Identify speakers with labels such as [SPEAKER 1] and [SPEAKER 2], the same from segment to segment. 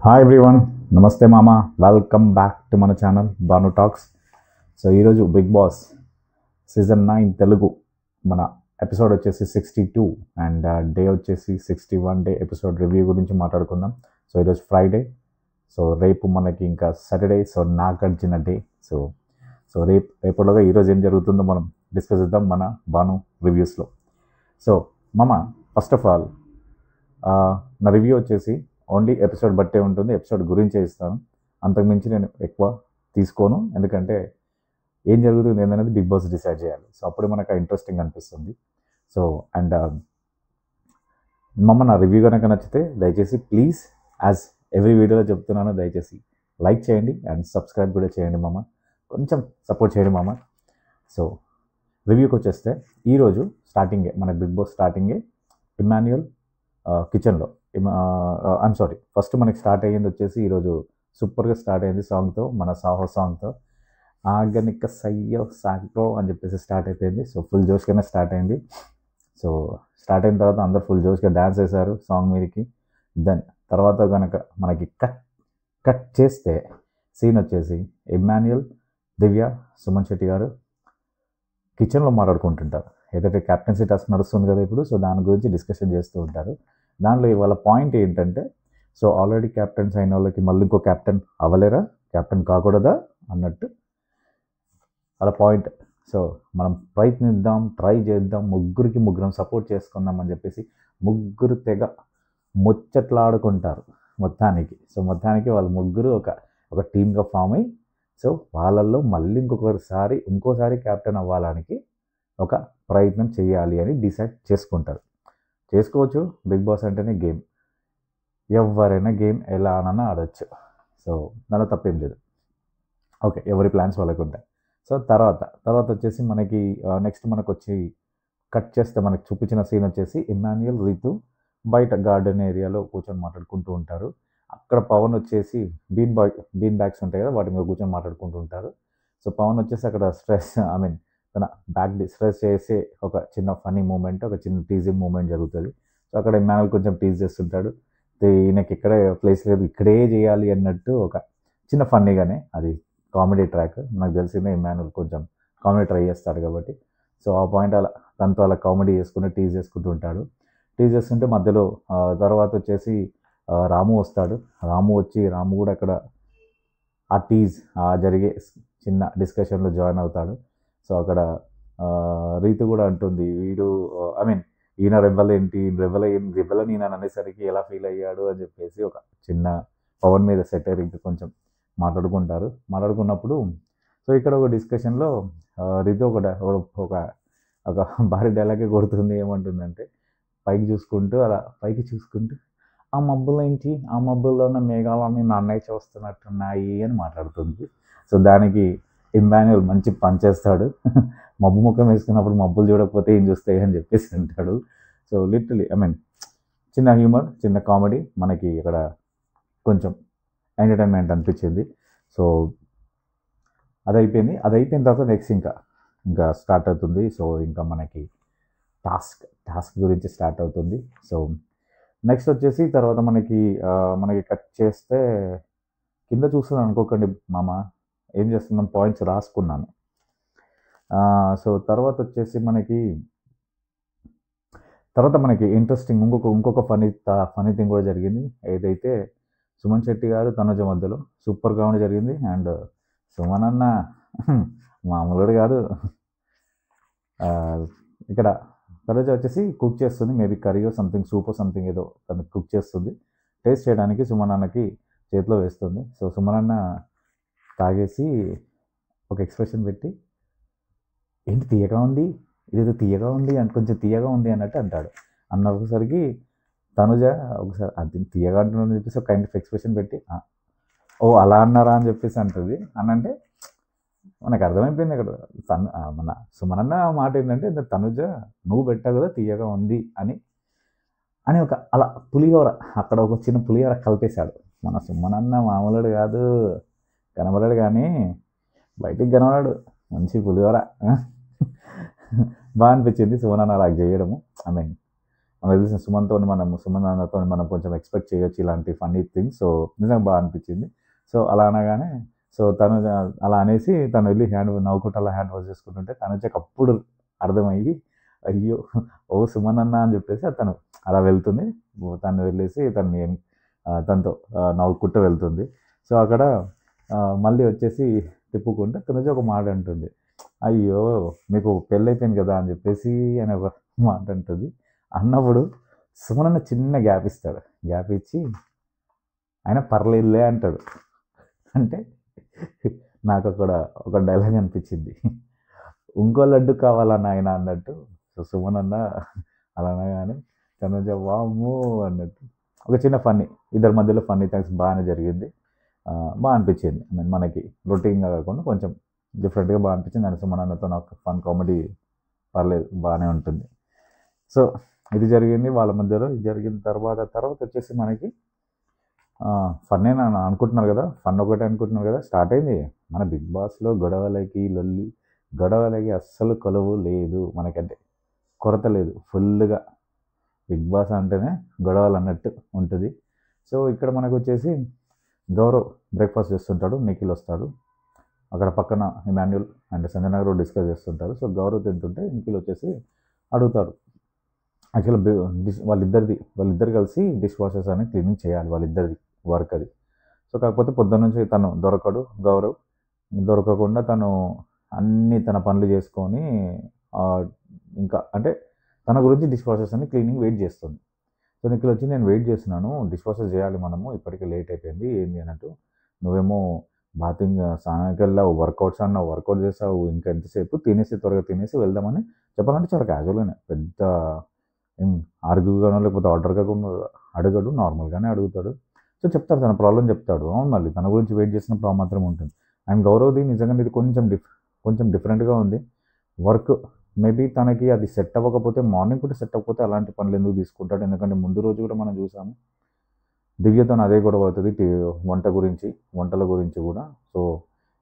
[SPEAKER 1] Hi everyone, నమస్తే మామ. Welcome back to మన ఛానల్ బాను టాక్స్. సో ఈరోజు బిగ్ బాస్ సీజన్ 9 తెలుగు మన ఎపిసోడ్ వచ్చేసి 62 అండ్ డే వచ్చేసి 61 డే ఎపిసోడ్ రివ్యూ గురించి మాట్లాడుకుందాం. సో ఈరోజు ఫ్రైడే, సో రేపు మనకి ఇంకా Saturday, so Nagarjuna day. So so రేపటిలోగా ఈరోజు ఏం జరుగుతుందో మనం డిస్కస్ చేద్దాం మన బాను రివ్యూస్లో. సో మామ, ఫస్ట్ ఆఫ్ ఆల్ నా రివ్యూ వచ్చేసి ఓన్లీ ఎపిసోడ్ బట్టే ఉంటుంది, ఎపిసోడ్ గురించే ఇస్తాను. అంతకుమించి నేను ఎక్కువ తీసుకోను, ఎందుకంటే ఏం జరుగుతుంది ఏంటనేది బిగ్ బాస్ డిసైడ్ చేయాలి. సో అప్పుడు మనకు ఇంట్రెస్టింగ్ అనిపిస్తుంది. సో అండ్ మమ్మ నా రివ్యూ కనుక నచ్చితే దయచేసి ప్లీజ్, యాజ్ ఎవ్రీ వీడియోలో చెప్తున్నాను, దయచేసి లైక్ చేయండి అండ్ సబ్స్క్రైబ్ కూడా చేయండి మామ. కొంచెం సపోర్ట్ చేయండి మామ. సో రివ్యూకి వచ్చేస్తే ఈరోజు స్టార్టింగే మన బిగ్ బాస్ స్టార్టింగే ఇమాన్యుయల్ కిచెన్లో, ఐమ్ సారీ, ఫస్ట్ మనకి స్టార్ట్ అయ్యింది వచ్చేసి ఈరోజు సూపర్గా స్టార్ట్ అయింది సాంగ్తో, మన సాహో సాంగ్తో. ఆర్గానిక్ సయ్యో సాగ్రో అని చెప్పేసి స్టార్ట్ అయిపోయింది. సో ఫుల్ జోష్గానే స్టార్ట్ అయింది. సో స్టార్ట్ అయిన తర్వాత అందరు ఫుల్ జోష్గా డ్యాన్స్ వేశారు సాంగ్ మీదకి. దెన్ తర్వాత కనుక మనకి కట్ చేస్తే సీన్ వచ్చేసి ఇమాన్యుయల్, దివ్య, సుమన్ శెట్టి గారు కిచెన్లో మాట్లాడుకుంటుంటారు. ఏదైతే క్యాప్టెన్సీ టాస్క్ నడుస్తుంది కదా ఇప్పుడు, సో దాని గురించి డిస్కషన్ చేస్తూ ఉంటారు. దానిలో ఇవాళ పాయింట్ ఏంటంటే, సో ఆల్రెడీ క్యాప్టెన్స్ అయిన వాళ్ళకి మళ్ళీ ఇంకో క్యాప్టెన్ అవ్వలేరా, క్యాప్టెన్ కాకూడదా అన్నట్టు అలా పాయింట్. సో మనం ప్రయత్నిద్దాం, ట్రై చేద్దాం, ముగ్గురం సపోర్ట్ చేసుకుందాం అని చెప్పేసి ముగ్గురు తెగ ముచ్చట్లాడుకుంటారు మొత్తానికి. సో మొత్తానికి వాళ్ళు ముగ్గురు ఒక టీమ్గా ఫామ్ అయ్యి, సో వాళ్ళల్లో మళ్ళీ ఇంకోసారి క్యాప్టెన్ అవ్వడానికి ఒక ప్రయత్నం చేయాలి అని డిసైడ్ చేసుకోవచ్చు. బిగ్ బాస్ అంటేనే గేమ్, ఎవరైనా గేమ్ ఎలా అన్నా ఆడవచ్చు. సో దానిలో తప్పేం లేదు. ఓకే, ఎవరి ప్లాన్స్ వాళ్ళకు ఉంటాయి. సో తర్వాత వచ్చేసి మనకి నెక్స్ట్ మనకు వచ్చి కట్ చేస్తే మనకి చూపించిన సీన్ వచ్చేసి ఇమాన్యుయల్, రీతు బయట గార్డెన్ ఏరియాలో కూర్చొని మాట్లాడుకుంటూ ఉంటారు. అక్కడ పవన్ వచ్చేసి బీన్ బ్యాగ్స్ ఉంటాయి కదా, వాటి మీద కూర్చొని మాట్లాడుకుంటూ ఉంటారు. సో పవన్ వచ్చేసి అక్కడ తన బ్యాక్ స్ట్రెస్ చేసే ఒక చిన్న ఫనీ మూమెంట్, ఒక చిన్న టీజింగ్ మూమెంట్ జరుగుతుంది. సో అక్కడ ఇమాన్యుయల్ కొంచెం టీజ్ చేస్తుంటాడు, ఈయనకి ఇక్కడే ప్లేస్ లేదు, ఇక్కడే చేయాలి అన్నట్టు ఒక చిన్న ఫన్నీగానే. అది కామెడీ ట్రాక్, నాకు తెలిసిందే ఇమాన్యుయల్ కొంచెం కామెడీ ట్రై చేస్తాడు కాబట్టి. సో ఆ పాయింట్ తనతో అలా కామెడీ చేసుకుంటూ టీజ్ చేసుకుంటూ ఉంటాడు. టీజ్ చేస్తుంటే మధ్యలో తర్వాత వచ్చేసి రాము వస్తాడు. రాము కూడా అక్కడ ఆ జరిగే చిన్న డిస్కషన్లో జాయిన్ అవుతాడు. సో అక్కడ రీతు కూడా అంటుంది, ఈయన రెబల్ ఏంటి, రెబల్ ఈయన అనేసరికి ఎలా ఫీల్ అయ్యాడు అని చెప్పేసి ఒక చిన్న పవన్ మీద సెటైరింగ్ కొంచెం మాట్లాడుకున్నప్పుడు, సో ఇక్కడ ఒక డిస్కషన్లో రీతు ఒక భారీ డైలాగే కొడుతుంది. ఏమంటుందంటే, పైకి చూసుకుంటూ ఆ మబ్బులు ఏంటి, ఆ మబ్బుల్లో ఉన్న మేఘాలన్నీ నన్నే చూస్తున్నట్టున్నాయి అని మాట్లాడుతుంది. సో దానికి ఇమాన్యుయల్ మంచి పనిచేస్తాడు. మబ్బు ముఖం వేసుకున్నప్పుడు మబ్బులు చూడకపోతే ఏం చూస్తాయి అని చెప్పేసి అంటాడు. సో లిటరలీ చిన్న హ్యూమర్, చిన్న కామెడీ మనకి ఇక్కడ కొంచెం ఎంటర్టైన్మెంట్ అనిపించింది. సో అది అయిపోయిన తర్వాత నెక్స్ట్ ఇంకా స్టార్ట్ అవుతుంది. సో ఇంకా మనకి టాస్క్ గురించి స్టార్ట్ అవుతుంది. సో నెక్స్ట్ వచ్చేసి తర్వాత మనకి కట్ చేస్తే కింద చూస్తున్నాను అనుకోకండి మామ, ఏం చేస్తున్నాం, పాయింట్స్ రాసుకున్నాను. సో తర్వాత వచ్చేసి మనకి ఇంట్రెస్టింగ్ ఇంకొక ఫనీ థింగ్ కూడా జరిగింది. ఏదైతే సుమన్ శెట్టి గారు తనుజ మధ్యలో సూపర్ కామెడీ జరిగింది. అండ్ సుమన్ అన్న మామూలుడు కాదు. ఇక్కడ తనుజ వచ్చేసి కుక్ చేస్తుంది, మేబీ కర్రీయో సంథింగ్, సూపో సంథింగ్ ఏదో తను కుక్ చేస్తుంది. టేస్ట్ చేయడానికి సుమన్ అన్నకి చేతిలో వేస్తుంది. సో సుమన్ అన్న తాగేసి ఒక ఎక్స్ప్రెషన్ పెట్టి, ఏంటి తీయగా ఉంది, ఇదేదో తీయగా ఉంది అని, కొంచెం తీయగా ఉంది అన్నట్టు అంటాడు. అన్నసరికి తనుజ ఒకసారి అది తీయగా అంటున్నాను అని చెప్పేసి ఒక కైండ్ ఆఫ్ ఎక్స్ప్రెషన్ పెట్టి, ఓ అలా అన్నారా అని చెప్పేసి అంటుంది. అనంటే మనకు అర్థమైపోయింది ఇక్కడ మన సుమనన్న మాట ఏంటంటే, తనుజ నువ్వు పెట్టావు కదా తీయగా ఉంది అని ఒక అలా పులిహోర, అక్కడ ఒక చిన్న పులిహోర కలిపేశాడు. మన సుమనన్న మామూలుడు కాదు, కనబడాడు కానీ బయటికి కనబడాడు, మంచి పులిహోర. బాగా అనిపించింది సుమనన్న అలా చేయడము. మనకు తెలిసిన సుమన్ అన్నతో మనం కొంచెం ఎక్స్పెక్ట్ చేయొచ్చు ఇలాంటి ఫన్నీ థింగ్స్. సో నిజంగా బాగా అనిపించింది. సో అలా అనగానే సో తను అలా అనేసి తను వెళ్ళి నవ్వుకుంటూ అలా హ్యాండ్ వాష్ చేసుకుంటుంటే తనుజకి అప్పుడు అర్థమయ్యి అయ్యో ఓ సుమన్ అన్న అని చెప్పేసి తను అలా వెళ్తుంది. తను వెళ్ళేసి తనతో నవ్వుకుంటూ వెళ్తుంది. సో అక్కడ మళ్ళీ వచ్చేసి తిప్పుకుంటే తనుజ ఒక మాట అంటుంది, అయ్యో మీకు పెళ్ళైపోయింది కదా అని చెప్పేసి అని ఒక మాట అంటుంది. అన్నప్పుడు సుమన్ అన్న చిన్న గ్యాప్ ఇస్తాడు. గ్యాప్ ఇచ్చి ఆయన పర్లేదులే అంటాడు. అంటే నాకు అక్కడ ఒక డైలాగ్ అనిపించింది, ఇంకో లడ్డు కావాలా నాయన అన్నట్టు. సో సుమన్ అన్న అలా అనగానే తనుజ వామ్మో అన్నట్టు ఒక చిన్న ఫన్నీ, ఇద్దరి మధ్యలో ఫన్నీ థింగ్స్ బాగానే జరిగింది. బాగా అనిపించింది. ఐ మీన్ మనకి రొటీన్గా కాకుండా కొంచెం డిఫరెంట్గా బాగా అనిపించింది. అండ్ సుమన్ అన్నతో నాకు ఫన్ కామెడీ పర్లేదు బాగానే ఉంటుంది. సో ఇది జరిగింది వాళ్ళ మధ్యలో. ఇది జరిగిన తర్వాత వచ్చేసి మనకి ఫన్నే అనుకుంటున్నారు కదా, ఫన్ ఒకటే అనుకుంటున్నారు కదా, స్టార్ట్ అయింది మన బిగ్ బాస్లో గొడవలకి అస్సలు కొలువు లేదు మనకంటే, కొరత లేదు. ఫుల్గా బిగ్ బాస్ అంటేనే గొడవలు అన్నట్టు ఉంటుంది. సో ఇక్కడ మనకు వచ్చేసి గౌరవ్ బ్రేక్ఫాస్ట్ చేస్తుంటాడు, నిఖిల్ వస్తాడు. అక్కడ పక్కన ఇమాన్యుల్ అండ్ సంజయ్ గారు డిస్కస్ చేస్తుంటారు. సో గౌరవ్ తింటుంటే నిఖిల్ వచ్చేసి అడుగుతాడు, యాక్చువల్గా వాళ్ళిద్దరు కలిసి డిష్ వాషర్స్ అని క్లీనింగ్ చేయాలి, వాళ్ళిద్దరిది వర్క్ అది. సో కాకపోతే పొద్దున్న నుంచి తను గౌరవ్ దొరకకుండా తను అన్నీ తన పనులు చేసుకొని ఇంకా అంటే తన గురించి డిష్ వాషర్స్ అని క్లీనింగ్ వెయిట్ చేస్తుంది. సో నిఖిల్ వచ్చి నేను వెయిట్ చేస్తున్నాను, డిష్ వాషర్స్ చేయాలి మనము, ఇప్పటికే లేట్ అయిపోయింది ఏంది అన్నట్టు. నువ్వేమో బాతింగ్ స్నానానికి వెళ్ళావు, వర్కౌట్స్ అన్నావు, వర్కౌట్ చేసావు, ఇంకా ఎంతసేపు త్వరగా తినేసి వెళ్దామని చెప్పాలంటే చాలా క్యాజువల్గానే, పెద్ద ఏం ఆర్గ్యూగానో లేకపోతే ఆర్డర్గా అడగడు, నార్మల్గానే అడుగుతాడు. సో చెప్తాడు, తన ప్రాబ్లం చెప్తాడు. అవును, మళ్ళీ తన గురించి వెయిట్ చేసినప్పుడు ఆ మాత్రం ఉంటుంది. అండ్ గౌరవ్ది నిజంగా ఇది కొంచెం డిఫరెంట్గా ఉంది. వర్క్ మేబీ తనకి అది సెట్ అవ్వకపోతే, మార్నింగ్ కూడా సెట్ అవ్వకపోతే అలాంటి పనులు ఎందుకు తీసుకుంటాడు? ఎందుకంటే ముందు రోజు కూడా మనం చూసాము దివ్యతో అదే గొడవ అవుతుంది వంటల గురించి కూడా. సో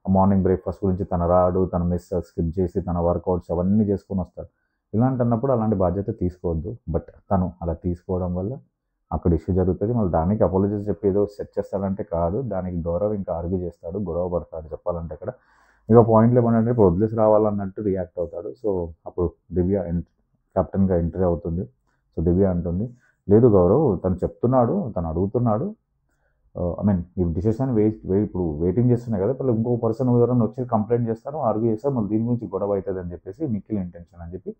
[SPEAKER 1] మార్నింగ్ బ్రేక్ఫాస్ట్ గురించి తన రాడు, తన మిస్ స్కిప్ చేసి తన వర్కౌట్స్ అవన్నీ చేసుకొని వస్తాడు. ఇలాంటన్నప్పుడు అలాంటి బాధ్యత తీసుకోవద్దు. బట్ తను అలా తీసుకోవడం వల్ల అక్కడ ఇష్యూ జరుగుతుంది. మళ్ళీ దానికి అపాలజీస్ చెప్పి ఏదో సెట్ చేస్తాడంటే కాదు, దానికి గౌరవ్ ఇంకా ఆర్గ్యూ చేస్తాడు, గొడవ పడతాడు చెప్పాలంటే. అక్కడ ఇక పాయింట్లు ఏమన్నా ఇప్పుడు వదిలేసి రావాలన్నట్టు రియాక్ట్ అవుతాడు. సో అప్పుడు దివ్య కెప్టెన్గా ఎంట్రీ అవుతుంది. సో దివ్య అంటుంది, లేదు గౌరవ్, తను చెప్తున్నాడు, తను అడుగుతున్నాడు, ఐ మీన్ ఈ డిసిషన్ ఇప్పుడు వెయిటింగ్ చేస్తున్నాయి కదా, ఇప్పుడు ఇంకో పర్సన్ ఎవరైనా వచ్చి కంప్లైంట్ చేస్తారు, ఆర్గ్యూ చేస్తారు, మళ్ళీ దీని గురించి గొడవ అవుతుంది అని చెప్పేసి నిఖిల్ ఇంటెన్షన్ అని చెప్పి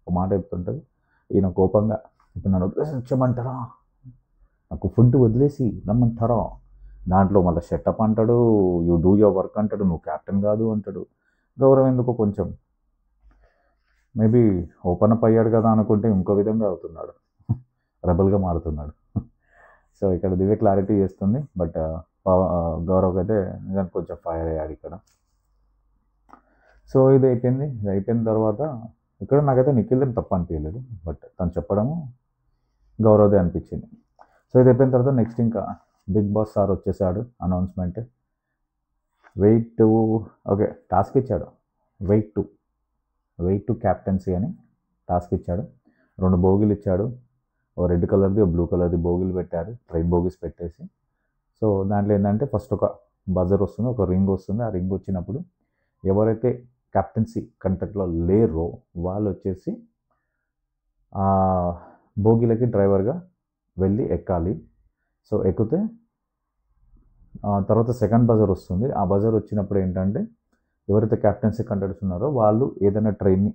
[SPEAKER 1] ఒక మాట చెప్తుంటుంది. ఈయన కోపంగా, ఇప్పుడు నన్ను వదిలేసి వచ్చామంటారా, నాకు ఫుడ్ వదిలేసి రమ్మంటారా, దాంట్లో మళ్ళీ షెటప్ అంటాడు, యూ డూ యువర్ వర్క్ అంటాడు, నువ్వు క్యాప్టెన్ కాదు అంటాడు. గౌరవ్ ఎందుకో కొంచెం మేబీ ఓపెన్ అప్ అయ్యాడు కదా అనుకుంటే ఇంకో విధంగా అవుతున్నాడు, రెబల్గా మారుతున్నాడు. సో ఇక్కడ దివ్య క్లారిటీ చేస్తుంది. బట్ గౌరవ్ అయితే నిజానికి కొంచెం ఫైర్ అయ్యాడు ఇక్కడ. సో ఇది అయిపోయిన తర్వాత ఇక్కడ నాకైతే నిఖిల్దే తప్పు అనిపించలేదు, బట్ తను చెప్పడము గౌరవ్దే అనిపించింది. సో ఇది అయిపోయిన తర్వాత నెక్స్ట్ ఇంకా బిగ్ బాస్ సార్ వచ్చేసాడు. అనౌన్స్మెంట్ ఓకే టాస్క్ ఇచ్చాడు, వెయిట్ టు క్యాప్టెన్సీ అని టాస్క్ ఇచ్చాడు. 2 బోగిలు ఇచ్చాడు, ఓ రెడ్ కలర్ది ఓ బ్లూ కలర్ది బోగిలు పెట్టారు, ట్రైన్ బోగీస్ పెట్టేసి. సో దాంట్లో ఏంటంటే ఫస్ట్ ఒక బజర్ వస్తుంది, ఒక రింగ్ వస్తుంది. ఆ రింగ్ వచ్చినప్పుడు ఎవరైతే కెప్టెన్సీ కంటెంట్లో లేరో వాళ్ళు వచ్చేసి బోగిలకి డ్రైవర్గా వెళ్ళి ఎక్కాలి. సో ఎక్కితే తర్వాత సెకండ్ బజర్ వస్తుంది. ఆ బజర్ వచ్చినప్పుడు ఏంటంటే ఎవరైతే కెప్టెన్సీ కంటెంట్స్ ఉన్నారో వాళ్ళు ఏదైనా ట్రైన్ని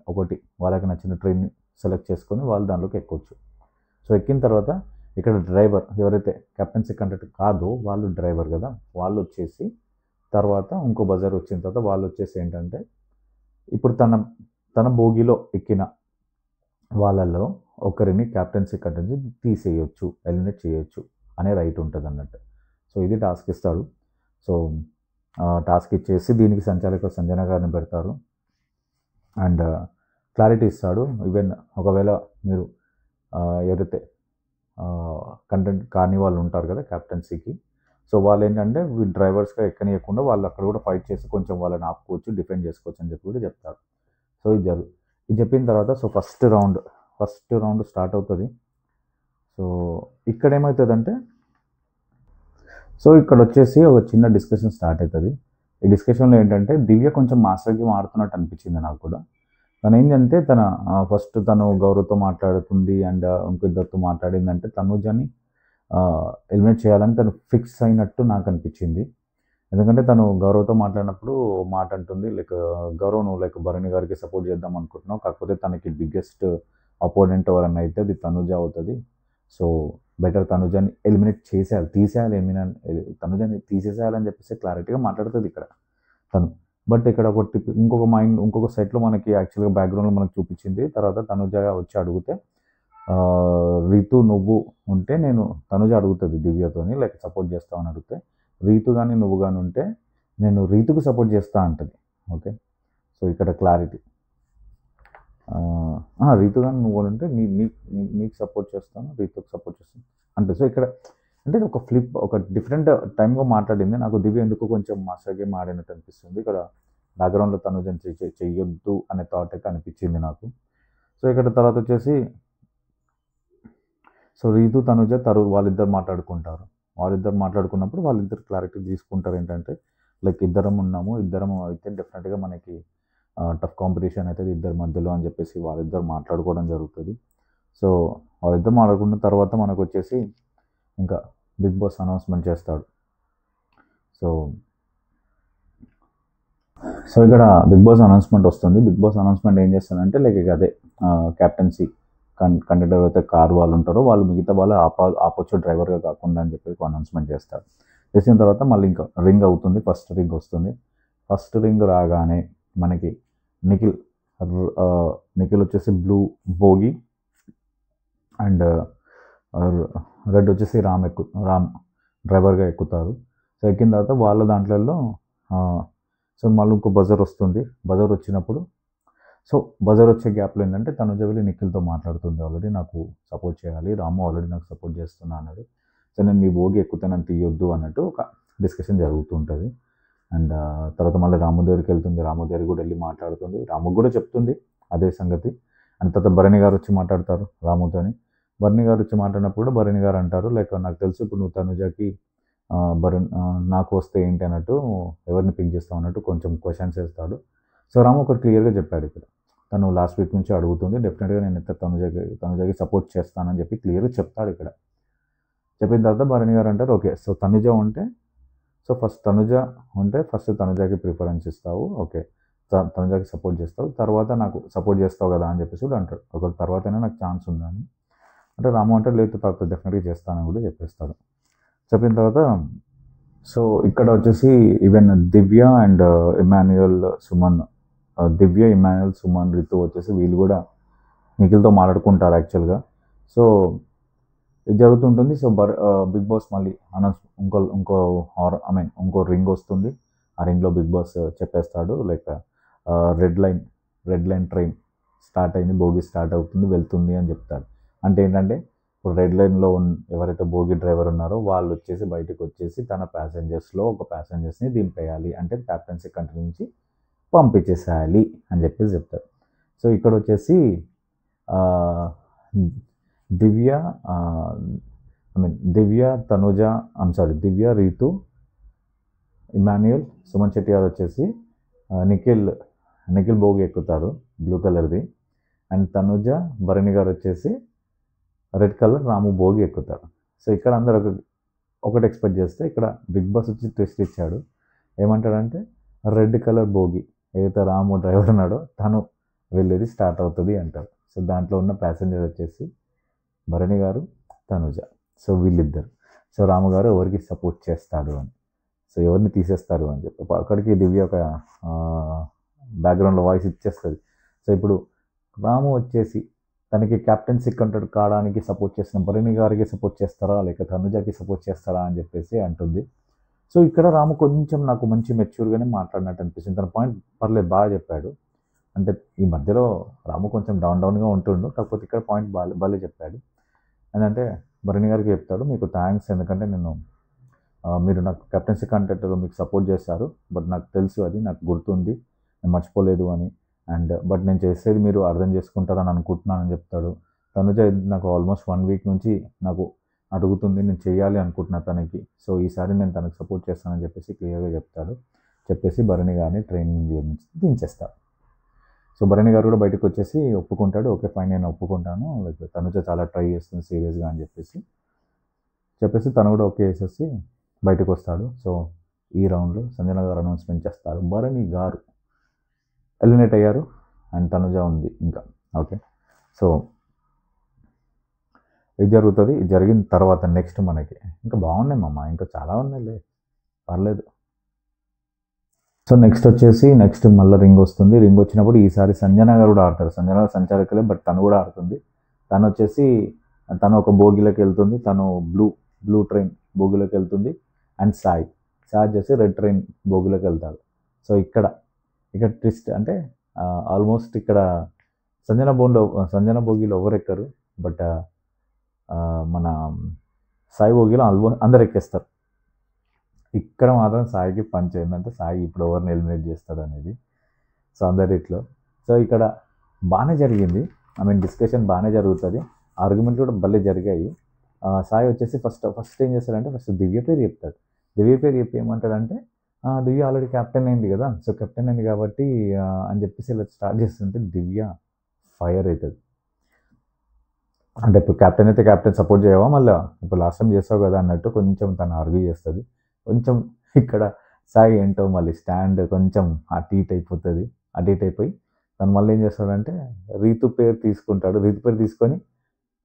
[SPEAKER 1] వాళ్ళకి నచ్చిన ట్రైన్ని సెలెక్ట్ చేసుకొని వాళ్ళు దాంట్లోకి ఎక్కొచ్చు. సో ఎక్కిన తర్వాత ఇక్కడ డ్రైవర్ ఎవరైతే కెప్టెన్సీ కంటెంట్ కాదో వాళ్ళు డ్రైవర్ కదా, వాళ్ళు వచ్చేసి తర్వాత ఇంకో బజర్ వచ్చిన తర్వాత వాళ్ళు వచ్చేసి ఏంటంటే ఇప్పుడు తన బోగిలో ఎక్కిన వాళ్ళల్లో ఒకరిని కెప్టెన్సీ కంటెంట్ తీసేయచ్చు, ఎలిమినేట్ చేయొచ్చు అనే రైట్ ఉంటుంది అన్నట్టు. సో ఇది టాస్క్ ఇస్తాడు. సో టాస్క్ ఇచ్చేసి దీనికి సంచాలక సంజన గారిని పెడతారు అండ్ క్లారిటీ ఇస్తాడు. ఈవెన్ ఒకవేళ మీరు ఎవరైతే కంటెంట్ కాని వాళ్ళు ఉంటారు కదా కెప్టెన్సీకి, సో వాళ్ళు ఏంటంటే డ్రైవర్స్గా ఎక్కనియకుండా వాళ్ళు అక్కడ కూడా ఫైట్ చేసి కొంచెం వాళ్ళని ఆపుకోవచ్చు, డిఫెండ్ చేసుకోవచ్చు అని చెప్పి కూడా చెప్తారు. సో ఇది చెప్పిన తర్వాత సో ఫస్ట్ రౌండ్ స్టార్ట్ అవుతుంది. సో ఇక్కడ ఏమవుతుందంటే, సో ఇక్కడ వచ్చేసి ఒక చిన్న డిస్కషన్ స్టార్ట్ అవుతుంది. ఈ డిస్కషన్లో ఏంటంటే దివ్య కొంచెం మాస్టర్ గేమ్ ఆడుతున్నట్టు అనిపించింది నాకు కూడా. తను ఏంటంటే ఫస్ట్ తను గౌరవ్తో మాట్లాడుతుంది అండ్ ఇంకో ఇద్దరితో మాట్లాడిందంటే తనుజని ఎలిమినేట్ చేయాలని తను ఫిక్స్ అయినట్టు నాకు అనిపించింది. ఎందుకంటే తను గౌరవ్తో మాట్లాడినప్పుడు మాట అంటుంది లైక్, గౌరవ్ నువ్వు లైక్ భరణి గారికి సపోర్ట్ చేద్దాం అనుకుంటున్నావు, కాకపోతే తనకి బిగ్గెస్ట్ అపోనెంట్ ఎవరన్నా అయితే అది తనుజ అవుతుంది. సో బెటర్ తనుజని ఎలిమినేట్ చేసేయాలి, తీసేయాలి, తనుజని తీసేసేయాలని చెప్పేసి క్లారిటీగా మాట్లాడుతుంది ఇక్కడ తను. బట్ ఇక్కడ ఒకటి ఇంకొక సెట్లో మనకి యాక్చువల్గా బ్యాక్గ్రౌండ్లో మనకు చూపించింది. తర్వాత తనుజ వచ్చి అడిగితే రీతు నువ్వు ఉంటే తనుజ అడుగుతుంది దివ్యతోని లైక్ సపోర్ట్ చేస్తావు అని అడిగితే, రీతు కానీ నువ్వు కానీ ఉంటే నేను రీతుకు సపోర్ట్ చేస్తా అంటది. ఓకే, సో ఇక్కడ క్లారిటీ, రీతు కానీ నువ్వు ఉంటే నీకు సపోర్ట్ చేస్తాను, రీతుకు సపోర్ట్ చేస్తాను అంటే. సో ఇక్కడ అంటే ఒక డిఫరెంట్ టైంగా మాట్లాడింది. నాకు దివ్య ఎందుకు కొంచెం మాస్టర్ గేమ్ ఆడినట్టు అనిపిస్తుంది. ఇక్కడ బ్యాక్గ్రౌండ్లో తనుజని చెయ్యొద్దు అనే థాట్ అయితే అనిపించింది నాకు. సో ఇక్కడ తర్వాత వచ్చేసి సో రీతు తనుజ వాళ్ళిద్దరు మాట్లాడుకుంటారు. వాళ్ళిద్దరు మాట్లాడుకున్నప్పుడు వాళ్ళిద్దరు క్లారిటీ తీసుకుంటారు ఏంటంటే లైక్ ఇద్దరం అయితే డెఫినెట్గా మనకి టఫ్ కాంపిటీషన్ అవుతుంది ఇద్దరి మధ్యలో అని చెప్పేసి వాళ్ళిద్దరు మాట్లాడుకోవడం జరుగుతుంది. సో వాళ్ళిద్దరు మాట్లాడుకున్న తర్వాత మనకు వచ్చేసి ఇంకా బిగ్ బాస్ అనౌన్స్మెంట్ చేస్తాడు. సో ఇక్కడ బిగ్ బాస్ అనౌన్స్మెంట్ వస్తుంది. బిగ్ బాస్ అనౌన్స్మెంట్ ఏం చేస్తానంటే లైక్ అదే క్యాప్టెన్సీ కండక్టర్ అయితే కార్ వాళ్ళు ఉంటారో వాళ్ళు మిగతా వాళ్ళు ఆపొచ్చు డ్రైవర్గా కాకుండా అని చెప్పి అనౌన్స్మెంట్ చేస్తారు. చేసిన తర్వాత మళ్ళీ ఇంకా రింగ్ అవుతుంది, ఫస్ట్ రింగ్ వస్తుంది. ఫస్ట్ రింగ్ రాగానే మనకి నిఖిల్ వచ్చేసి బ్లూ బోగి అండ్ రెడ్ వచ్చేసి రామ్ డ్రైవర్గా ఎక్కుతారు. సో ఎక్కిన తర్వాత వాళ్ళ దాంట్లో సో మళ్ళీ ఇంకో బజర్ వస్తుంది. బజర్ వచ్చినప్పుడు సో బజర్ వచ్చే గ్యాప్లో ఏంటంటే తనుజ వెళ్ళి నిఖిల్తో మాట్లాడుతుంది, ఆల్రెడీ నాకు సపోర్ట్ చేయాలి, రాము ఆల్రెడీ నాకు సపోర్ట్ చేస్తున్నా అన్నది. సో నేను మీ భోగి ఎక్కుతానని తీయొద్దు అన్నట్టు ఒక డిస్కషన్ జరుగుతూ ఉంటుంది. అండ్ తర్వాత మళ్ళీ రాము దగ్గరికి వెళ్తుంది, రాము దగ్గరికి కూడా వెళ్ళి మాట్లాడుతుంది, రాముకు కూడా చెప్తుంది అదే సంగతి. అండ్ తర్వాత భరణి గారు వచ్చి మాట్లాడతారు రాముతోని. భరణి గారు వచ్చి మాట్లాడినప్పుడు భరణి గారు అంటారు లైక్ నాకు తెలుసు ఇప్పుడు నువ్వు తనుజకి నాకు వస్తే ఏంటి అన్నట్టు ఎవరిని పింక్ చేస్తావు అన్నట్టు కొంచెం క్వశ్చన్స్ వేస్తాడు. సో రాము ఒకటి క్లియర్గా చెప్పాడు ఇక్కడ, తను లాస్ట్ వీక్ నుంచి అడుగుతుంది, డెఫినెట్గా నేను అయితే తనుజకి సపోర్ట్ చేస్తానని చెప్పి క్లియర్గా చెప్తాడు ఇక్కడ. చెప్పిన తర్వాత భరణి గారు అంటారు ఓకే, సో తనుజ ఉంటే సో ఫస్ట్ తనుజకి ప్రిఫరెన్స్ ఇస్తావు, ఓకే తనుజకి సపోర్ట్ చేస్తావు, తర్వాత నాకు సపోర్ట్ చేస్తావు కదా అని చెప్పేసి కూడా అంటాడు. ఒక తర్వాతనే నాకు ఛాన్స్ ఉందని అంటే రాము అంటే లేదు తర్వాత డెఫినెట్గా చేస్తానని కూడా చెప్పేస్తాడు. చెప్పిన తర్వాత సో ఇక్కడ వచ్చేసి even Divya and Emmanuel Suman Ritu వచ్చేసి వీళ్ళు కూడా నిఖిల్తో మాట్లాడుకుంటారు యాక్చువల్గా. సో ఇది జరుగుతుంటుంది. సో బిగ్ బాస్ మళ్ళీ ఇంకో రింగ్ వస్తుంది. ఆ రింగ్లో బిగ్ బాస్ చెప్పేస్తాడు like red line train start అయింది, భోగి స్టార్ట్ అవుతుంది వెళ్తుంది అని చెప్తాడు. అంటే ఏంటంటే ఇప్పుడు రెడ్ లైన్లో ఎవరైతే భోగి డ్రైవర్ ఉన్నారో వాళ్ళు వచ్చేసి బయటకు వచ్చేసి తన ప్యాసింజర్స్లో ఒక ప్యాసింజర్స్ని దింపేయాలి, అంటే క్యాప్టెన్సీ కంట్రీ నుంచి పంపించేసేయాలి అని చెప్పేసి చెప్తారు. సో ఇక్కడ వచ్చేసి దివ్య రీతు ఇమాన్యుయల్ సుమన్ శెట్టి గారు వచ్చేసి నిఖిల్ భోగి ఎక్కుతాడు బ్లూ కలర్ది. అండ్ తనుజ భరణి గారు వచ్చేసి రెడ్ కలర్ రాము భోగి ఎక్కుతారు. సో ఇక్కడ అందరూ ఒకటి ఎక్స్పెక్ట్ చేస్తే ఇక్కడ బిగ్ బాస్ వచ్చి ట్విస్ట్ ఇచ్చాడు. ఏమంటాడంటే రెడ్ కలర్ భోగి ఏదైతే రాము డ్రైవర్ ఉన్నాడో తను వెళ్ళేది స్టార్ట్ అవుతుంది అంటారు. సో దాంట్లో ఉన్న ప్యాసింజర్ వచ్చేసి భరణి గారు, తనుజ. సో వీళ్ళిద్దరు. సో రాము గారు ఎవరికి సపోర్ట్ చేస్తాడు అని, సో ఎవరిని తీసేస్తారు అని చెప్పి అక్కడికి దివ్య ఒక బ్యాక్గ్రౌండ్లో వాయిస్ ఇచ్చేస్తుంది. సో ఇప్పుడు రాము వచ్చేసి తనకి క్యాప్టెన్సీ కంటెంట్ కావడానికి సపోర్ట్ చేసిన భరణి గారికి సపోర్ట్ చేస్తారా లేక తనుజకి సపోర్ట్ చేస్తారా అని చెప్పేసి అంటుంది. సో ఇక్కడ రాము కొంచెం నాకు మంచి మెచ్యూర్గానే మాట్లాడినట్టు అనిపిస్తుంది. తన పాయింట్ పర్లేదు బాగా చెప్పాడు. అంటే ఈ మధ్యలో రాము కొంచెం డౌన్గా ఉంటుండు, కాకపోతే ఇక్కడ పాయింట్ బాగా చెప్పాడు. ఏంటంటే భరణి గారికి చెప్తాడు మీకు థ్యాంక్స్, ఎందుకంటే మీరు నాకు కెప్టెన్సీ కంటెంట్లో మీకు సపోర్ట్ చేస్తారు, బట్ నాకు తెలుసు అది నాకు గుర్తుంది, నేను మర్చిపోలేదు అని. బట్ నేను చేసేది మీరు అర్థం చేసుకుంటారని అనుకుంటున్నానని చెప్తాడు. తనుజ నాకు ఆల్మోస్ట్ 1 వీక్ నుంచి నాకు అడుగుతుంది, నేను చేయాలి అనుకుంటున్నా తనకి. సో ఈసారి నేను తనకు సపోర్ట్ చేస్తానని చెప్పేసి క్లియర్గా చెప్తాడు. చెప్పేసి భరణి గారిని ట్రైనింగ్ నుంచి దించేస్తాడు. సో భరణి గారు కూడా బయటకు వచ్చేసి ఒప్పుకుంటాడు. ఓకే ఫైన్, నేను ఒప్పుకుంటాను, లైక్ తనుజ చాలా ట్రై చేస్తుంది సీరియస్గా అని చెప్పేసి తను కూడా ఓకే చేసేసి బయటకు వస్తాడు. సో ఈ రౌండ్లో సంజన గారు అనౌన్స్మెంట్ చేస్తారు, భరణి గారు ఎలిమినేట్ అయ్యారు అండ్ తనుజ ఉంది ఇంకా. ఓకే, సో ఇది జరుగుతుంది. ఇది జరిగిన తర్వాత నెక్స్ట్ మనకి ఇంకా బాగున్నాయి మామ, ఇంకా చాలా ఉన్నాయిలే, పర్లేదు. సో నెక్స్ట్ మళ్ళీ రింగ్ వస్తుంది. రింగ్ వచ్చినప్పుడు ఈసారి సంజన గారు కూడా ఆడతారు. సంజన గారు సంచాలకులే, బట్ తను కూడా ఆడుతుంది. తను వచ్చేసి తను ఒక భోగిలోకి వెళ్తుంది, తను బ్లూ ట్రైన్ భోగిలోకి వెళ్తుంది. అండ్ సాయి వచ్చేసి రెడ్ ట్రైన్ భోగిలోకి వెళ్తాడు. సో ఇక్కడ ట్విస్ట్ అంటే ఆల్మోస్ట్ ఇక్కడ సంజన భోగిలో ఎవరు ఎక్కరు, బట్ మన సాయి భోగిలో అందరు ఎక్కేస్తారు. ఇక్కడ మాత్రం సాయికి పంచ్ ఏంటంటే సాయి ఇప్పుడు ఎవరిని ఎలిమినేట్ చేస్తాడు అనేది. సో అందరిట్లో సో ఇక్కడ బాగానే జరిగింది, డిస్కషన్ బాగానే జరుగుతుంది, ఆర్గ్యుమెంట్ కూడా భలే జరిగాయి. సాయి వచ్చేసి ఫస్ట్ ఏం చేస్తాడంటే ఫస్ట్ దివ్య పేరు చెప్తాడు. దివ్య పేరు చెప్పి ఏమంటాడంటే దివ్య ఆల్రెడీ కెప్టెన్ అయింది కదా, సో కెప్టెన్ అయింది కాబట్టి అని చెప్పేసి ఇలా స్టార్ట్ చేస్తుంటే దివ్య ఫైర్ అవుతుంది. అంటే ఇప్పుడు కెప్టెన్ అయితే కెప్టెన్ సపోర్ట్ చేయవా, మళ్ళీ ఇప్పుడు లాస్ట్ టైం చేస్తావు కదా అన్నట్టు కొంచెం తను ఆర్గ్యూ చేస్తుంది. కొంచెం ఇక్కడ సాయి ఏంటో మళ్ళీ స్టాండ్ కొంచెం అటు ఇటు అయిపోయి తను మళ్ళీ ఏం చేస్తాడంటే రీతు పేరు తీసుకుంటాడు. రీతు పేరు తీసుకొని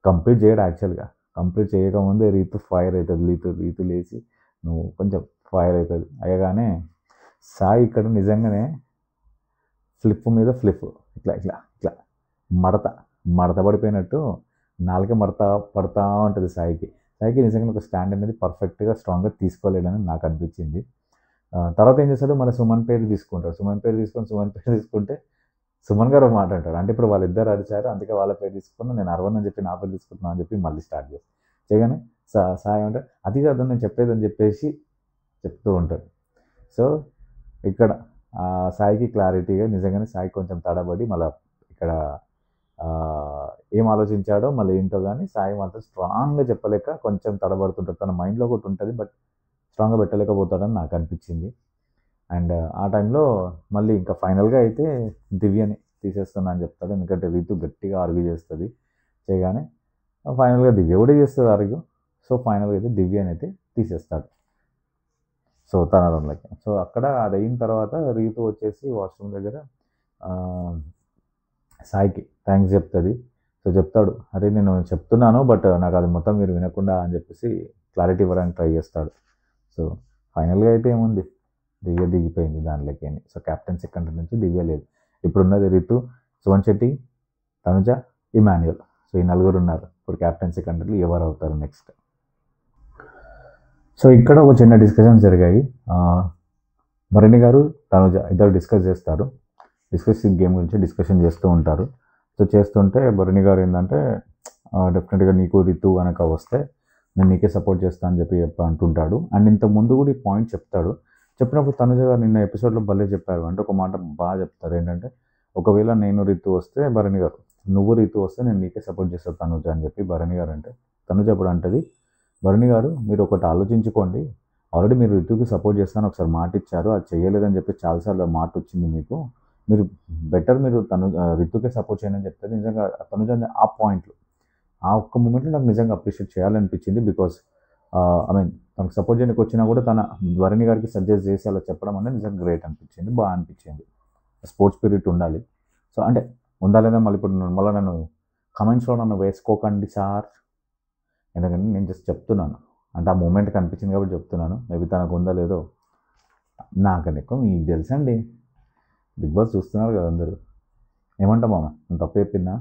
[SPEAKER 1] కంప్లీట్ చేయడు. యాక్చువల్గా కంప్లీట్ చేయకముందే రీతు ఫైర్ అవుతుంది. రీతు లేచి నువ్వు కొంచెం ఫైర్ అవుతుంది. అయ్యగానే సాయి ఇక్కడ నిజంగానే ఫ్లిప్ మీద ఫ్లిప్ ఇట్లా మడత పడిపోయినట్టు నాలుగే పడతా ఉంటుంది సాయికి నిజంగా ఒక స్టాండ్ అనేది పర్ఫెక్ట్గా స్ట్రాంగ్గా తీసుకోలేడని నాకు అనిపించింది. తర్వాత ఏం చేస్తాడు, మన సుమన్ పేరు తీసుకుంటాడు. సుమన్ పేరు తీసుకుంటే సుమన్ గారు ఒక మాట అంటాడు, అంటే ఇప్పుడు వాళ్ళిద్దరు అరిచారు అందుకే వాళ్ళ పేరు తీసుకున్నా, నేను అరవన్ అని చెప్పి నా పేరు తీసుకుంటున్నాను అని చెప్పి మళ్ళీ స్టార్ట్ చేస్తాను. చేయగానే సాయి అంటే అది కాదు నేను చెప్పేదని చెప్పేసి చెప్తూ ఉంటాడు. సో ఇక్కడ సాయికి క్లారిటీగా నిజంగానే సాయి కొంచెం తడబడి మళ్ళీ ఇక్కడ ఏం ఆలోచించాడో మళ్ళీ ఏంటో కానీ సాయి మాత్రం స్ట్రాంగ్గా చెప్పలేక కొంచెం తడబడుతుంటాడు. తన మైండ్లో ఒకటి ఉంటుంది, బట్ స్ట్రాంగ్గా పెట్టలేకపోతాడని నాకు అనిపించింది. అండ్ ఆ టైంలో మళ్ళీ ఇంకా ఫైనల్గా అయితే దివ్యని తీసేస్తున్నా అని చెప్తాడు, ఎందుకంటే రీతు గట్టిగా ఆర్గ్యూ చేస్తుంది. చేయగానే ఫైనల్గా దివ్య కూడా చేస్తుంది ఆర్గ్యూ. సో ఫైనల్గా అయితే దివ్యని అయితే తీసేస్తాడు. సో తన రూమ్లోకి. సో అక్కడ అది అయిన తర్వాత రీతు వచ్చేసి వాష్రూమ్ దగ్గర సాయికి థ్యాంక్స్ చెప్తుంది. సో చెప్తాడు, అరే నేను చెప్తున్నాను బట్ నాకు అది మొత్తం మీరు వినకుండా అని చెప్పేసి క్లారిటీ ఇవ్వడానికి ట్రై చేస్తాడు. సో ఫైనల్గా అయితే ఏముంది, దివ్య దిగిపోయింది దాంట్లోకి. సో కెప్టెన్సీ కంట్రీ నుంచి దివ్య లేదు. ఇప్పుడున్నది రితు, సువన్ శెట్టి, తనుజ, ఇమాన్యుయల్. సో ఈ నలుగురు ఉన్నారు ఇప్పుడు కెప్టెన్సీ కంట్రీలు. ఎవరు అవుతారు నెక్స్ట్? సో ఇక్కడ ఒక చిన్న డిస్కషన్స్ జరిగాయి. భరణి గారు తనుజ ఇద్దరు డిస్కస్ గేమ్ గురించి డిస్కషన్ చేస్తూ ఉంటారు. సో చేస్తుంటే భరణి గారు ఏంటంటే డెఫినెట్గా నీకు రితు కనుక వస్తే నేను నీకే సపోర్ట్ చేస్తాను అని చెప్పి అంటుంటాడు. అండ్ ఇంత ముందు కూడా ఈ పాయింట్ చెప్తాడు. చెప్పినప్పుడు తనుజ గారు నిన్న ఎపిసోడ్లో భలే చెప్పారు. అంటే ఒక మాట బాగా చెప్తారు ఏంటంటే, ఒకవేళ నేను రితు వస్తే భరణి గారు, నువ్వు రితు వస్తే నేను నీకే సపోర్ట్ చేస్తాను తనుజ అని చెప్పి భరణి గారు అంటే, తనుజ ఇప్పుడు అంటది, భరణి గారు మీరు ఒకటి ఆలోచించుకోండి, ఆల్రెడీ మీరు రితుకి సపోర్ట్ చేస్తాను ఒకసారి మాట ఇచ్చారు, అది చేయలేదని చెప్పి చాలాసార్లు మాట వచ్చింది మీకు, మీరు బెటర్ మీరు రితుకే సపోర్ట్ చేయండి అని చెప్తే నిజంగా తనుజ ఆ పాయింట్లు ఆ ఒక్క మూమెంట్లో నాకు నిజంగా అప్రిషియేట్ చేయాలనిపించింది. బికాస్ తనకు సపోర్ట్ చేయడానికి వచ్చినా కూడా తన భరణి గారికి సజెస్ట్ చేసి అలా చెప్పడం అనేది నిజంగా గ్రేట్ అనిపించింది, బాగా అనిపించింది. స్పోర్ట్స్ స్పిరిట్ ఉండాలి. సో అంటే ఉండాలేదా మళ్ళీ ఇప్పుడు మళ్ళీ నన్ను కమెంట్స్లో నన్ను వేసుకోకండి సార్, ఎందుకంటే నేను జస్ట్ చెప్తున్నాను, అంటే ఆ మూమెంట్ కనిపించింది కాబట్టి చెప్తున్నాను. మేబీ తనకు ఉందా లేదో నాకని ఎక్కువ మీకు తెలుసండి, బిగ్ బాస్ చూస్తున్నారు కదా అందరూ, ఏమంటాం మామ నేను తప్పు చెప్పిందా?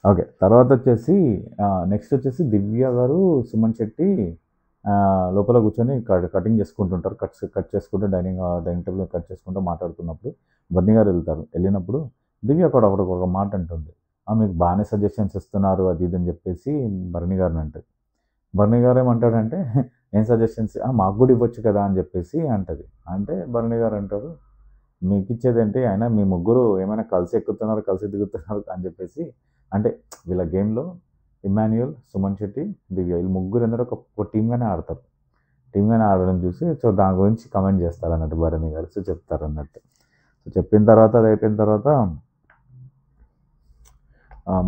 [SPEAKER 1] ఓకే, తర్వాత వచ్చేసి నెక్స్ట్ వచ్చేసి దివ్య గారు సుమన్ శెట్టి లోపల కూర్చొని కటింగ్ చేసుకుంటుంటారు. కట్ చేసుకుంటూ డైనింగ్ టేబుల్ కట్ చేసుకుంటూ మాట్లాడుతున్నప్పుడు భరణి గారు వెళ్ళినప్పుడు దివ్య కూడా ఒక మాట అంటుంది, మీకు బాగానే సజెషన్స్ ఇస్తున్నారు అది ఇది అని చెప్పేసి భరణి గారిని అంటుంది. భరణి గారు ఏమంటాడంటే ఏం సజెషన్స్ మాకు కూడా ఇవ్వచ్చు కదా అని చెప్పేసి అంటది. అంటే భరణి గారు అంటారు, మీకు ఇచ్చేదేంటి, అయినా మీ ముగ్గురు ఏమైనా కలిసి ఎక్కుతున్నారు కలిసి దిగుతున్నారు అని చెప్పేసి అంటే వీళ్ళ గేమ్లో ఇమాన్యుయల్, సుమన్ శెట్టి, దివ్య వీళ్ళు ముగ్గురు అందరూ ఒక టీమ్గానే ఆడతారు. టీమ్గానే ఆడడం చూసి సో దాని గురించి కమెంట్ చేస్తారు అన్నట్టు భరణి గారు. సో చెప్తారు అన్నట్టు. సో చెప్పిన తర్వాత అది అయిపోయిన తర్వాత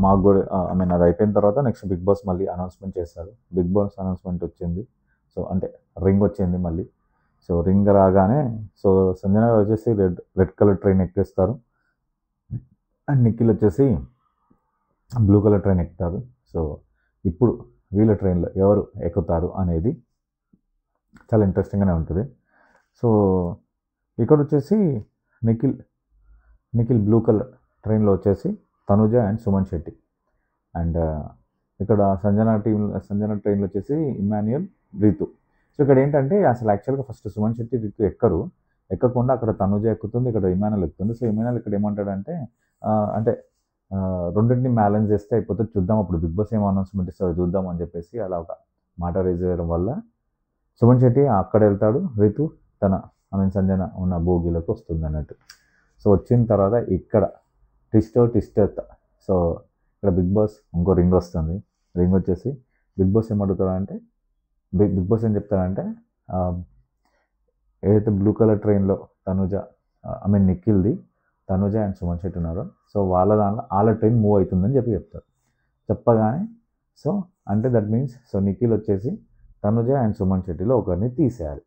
[SPEAKER 1] మాకు కూడా అది అయిపోయిన తర్వాత నెక్స్ట్ బిగ్ బాస్ మళ్ళీ అనౌన్స్మెంట్ చేశారు. బిగ్ బాస్ అనౌన్స్మెంట్ వచ్చింది. సో అంటే రింగ్ వచ్చింది మళ్ళీ. సో రింగ్ రాగానే సో సంజన గారు వచ్చేసి రెడ్ కలర్ ట్రైన్ ఎక్కిస్తారు అండ్ నిఖిల్ వచ్చేసి బ్లూ కలర్ ట్రైన్ ఎక్కుతారు. సో ఇప్పుడు వీళ్ళ ట్రైన్లో ఎవరు ఎక్కుతారు అనేది చాలా ఇంట్రెస్టింగ్గానే ఉంటుంది. సో ఇక్కడ వచ్చేసి నిఖిల్ బ్లూ కలర్ ట్రైన్లో వచ్చేసి తనుజ అండ్ సుమన్ శెట్టి అండ్ ఇక్కడ సంజన ట్రైన్లో వచ్చేసి ఇమాన్యుయల్, రీతు. సో ఇక్కడ ఏంటంటే అసలు యాక్చువల్గా ఫస్ట్ సుమన్ శెట్టి, రీతు ఎక్కకుండా అక్కడ తనుజ ఎక్కుతుంది, ఇక్కడ ఇమాన్యుయల్ ఎక్కుతుంది. సో ఇమాన్యుయల్ ఇక్కడ ఏమంటాడంటే అంటే రెండింటిని బ్యాలెన్స్ చేస్తే అయిపోతుంది, చూద్దాం అప్పుడు బిగ్ బాస్ ఏం అనౌన్స్మెంట్ ఇస్తారో చూద్దాం అని చెప్పేసి అలా ఒక మాట రేజ్ చేయడం వల్ల సుమన్ శెట్టి అక్కడ వెళ్తాడు, రీతు సంజన ఉన్న భోగిలోకి వస్తుంది అన్నట్టు. సో వచ్చిన తర్వాత ఇక్కడ ట్విస్ట్. సో ఇక్కడ బిగ్ బాస్ ఇంకో రింగ్ వస్తుంది. రింగ్ వచ్చేసి బిగ్ బాస్ ఏం అడుగుతాడంటే బిగ్ బాస్ ఏం చెప్తాడంటే ఏదైతే బ్లూ కలర్ ట్రైన్లో నిఖిల్ది, తనుజ అండ్ సుమన్ శెట్టి ఉన్నారో సో వాళ్ళ ట్రైన్ మూవ్ అవుతుందని చెప్తారు. చెప్పగానే సో అంటే దట్ మీన్స్ సో నిఖిల్ వచ్చేసి తనుజ అండ్ సుమన్ శెట్టిలో ఒకరిని తీసేయాలి.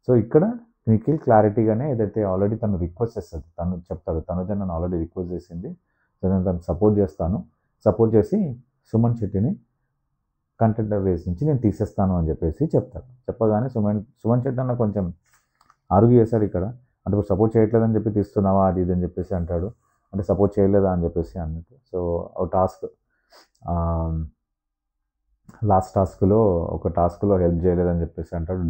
[SPEAKER 1] సో ఇక్కడ నిఖిల్ క్లారిటీగానే ఏదైతే ఆల్రెడీ తను రిక్వెస్ట్ చేస్తుంది, తను చెప్తాడు తనుజ నన్ను ఆల్రెడీ రిక్వెస్ట్ చేసింది, సో నేను తను సపోర్ట్ చేసి సుమన్ శెట్టిని కంటెండర్ రేస్ నుంచి నేను తీసేస్తాను అని చెప్పేసి చెప్తాడు. చెప్పగానే సుమన్ శెట్టి అన్న కొంచెం ఆర్గ్యూ చేశాడు ఇక్కడ. అంటే ఇప్పుడు సపోర్ట్ చేయట్లేదని చెప్పి తీస్తున్నావా అది ఇది అని చెప్పేసి అంటాడు. అంటే సపోర్ట్ చేయలేదా అని చెప్పేసి అన్నట్టు. సో ఒక టాస్క్ లాస్ట్ ఒక టాస్క్లో హెల్ప్ చేయలేదని చెప్పేసి అంటాడు.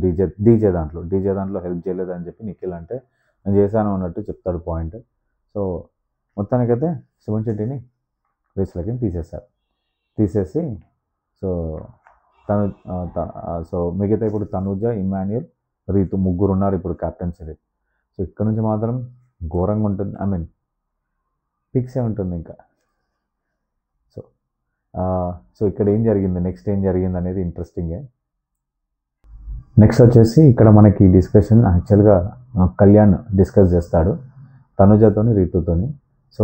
[SPEAKER 1] డీజే దాంట్లో హెల్ప్ చేయలేదని చెప్పి నిఖిల్ అంటే నేను చేశాను అన్నట్టు చెప్తాడు పాయింట్. సో మొత్తానికైతే సుమన్ శెట్టిని రేస్లోకి తీసేసి సో సో మిగతా ఇప్పుడు తనుజ, ఇమాన్యుయల్, రీతు ముగ్గురు ఉన్నారు ఇప్పుడు క్యాప్టెన్సీ. సో ఇక్కడ నుంచి మాత్రం ఘోరంగా ఉంటుంది, పిక్సే ఉంటుంది ఇంకా. సో ఇక్కడ నెక్స్ట్ ఏం జరిగింది అనేది ఇంట్రెస్టింగే. నెక్స్ట్ వచ్చేసి ఇక్కడ మనకి డిస్కషన్ యాక్చువల్గా కళ్యాణ్ డిస్కస్ చేస్తాడు తనుజతోని, రీతుతోని. సో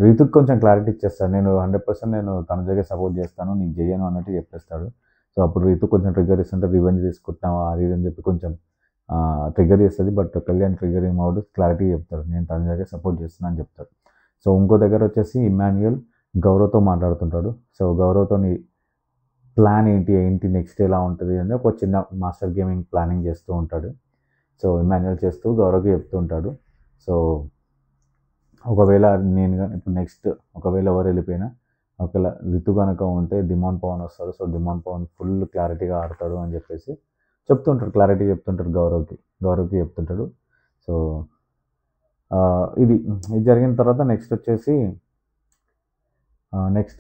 [SPEAKER 1] రీతుకి కొంచెం క్లారిటీ ఇచ్చేస్తాడు, నేను 100% నేను తనుజకే సపోర్ట్ చేస్తాను, నీకు చేయను అన్నట్టు చెప్పేస్తాడు. సో అప్పుడు రీతు కొంచెం ట్రిగ్గర్ ఇస్తుంటే రివెంజ్ తీసుకుంటున్నావా అది ఇది అని చెప్పి కొంచెం ట్రిగ్గర్ చేస్తుంది. బట్ కళ్యాణ్ ట్రిగ్గర్ ఏం అవ్వడు, క్లారిటీ చెప్తాడు, నేను తనుజకే సపోర్ట్ చేస్తున్నాను అని చెప్తాడు. సో ఇంకో దగ్గర వచ్చేసి ఇమాన్యుయల్ గౌరవ్తో మాట్లాడుతుంటాడు. సో గౌరవ్తో ప్లాన్ ఏంటి నెక్స్ట్ ఎలా ఉంటుంది అని ఒక చిన్న మాస్టర్ గేమింగ్ ప్లానింగ్ చేస్తూ ఉంటాడు. సో ఇమాన్యుయల్ చేస్తూ గౌరవ్కి చెప్తూ ఉంటాడు. సో ఒకవేళ నేను ఇప్పుడు నెక్స్ట్ ఒకవేళ ఎవరు వెళ్ళిపోయినా ఒకవేళ రితు కనుక ఉంటే దిమాన్ పవన్ వస్తాడు. సో దిమాన్ పవన్ ఫుల్ క్లారిటీగా ఆడతాడు అని చెప్పేసి క్లారిటీ చెప్తుంటారు గౌరవ్కి చెప్తుంటాడు. సో ఇది జరిగిన తర్వాత నెక్స్ట్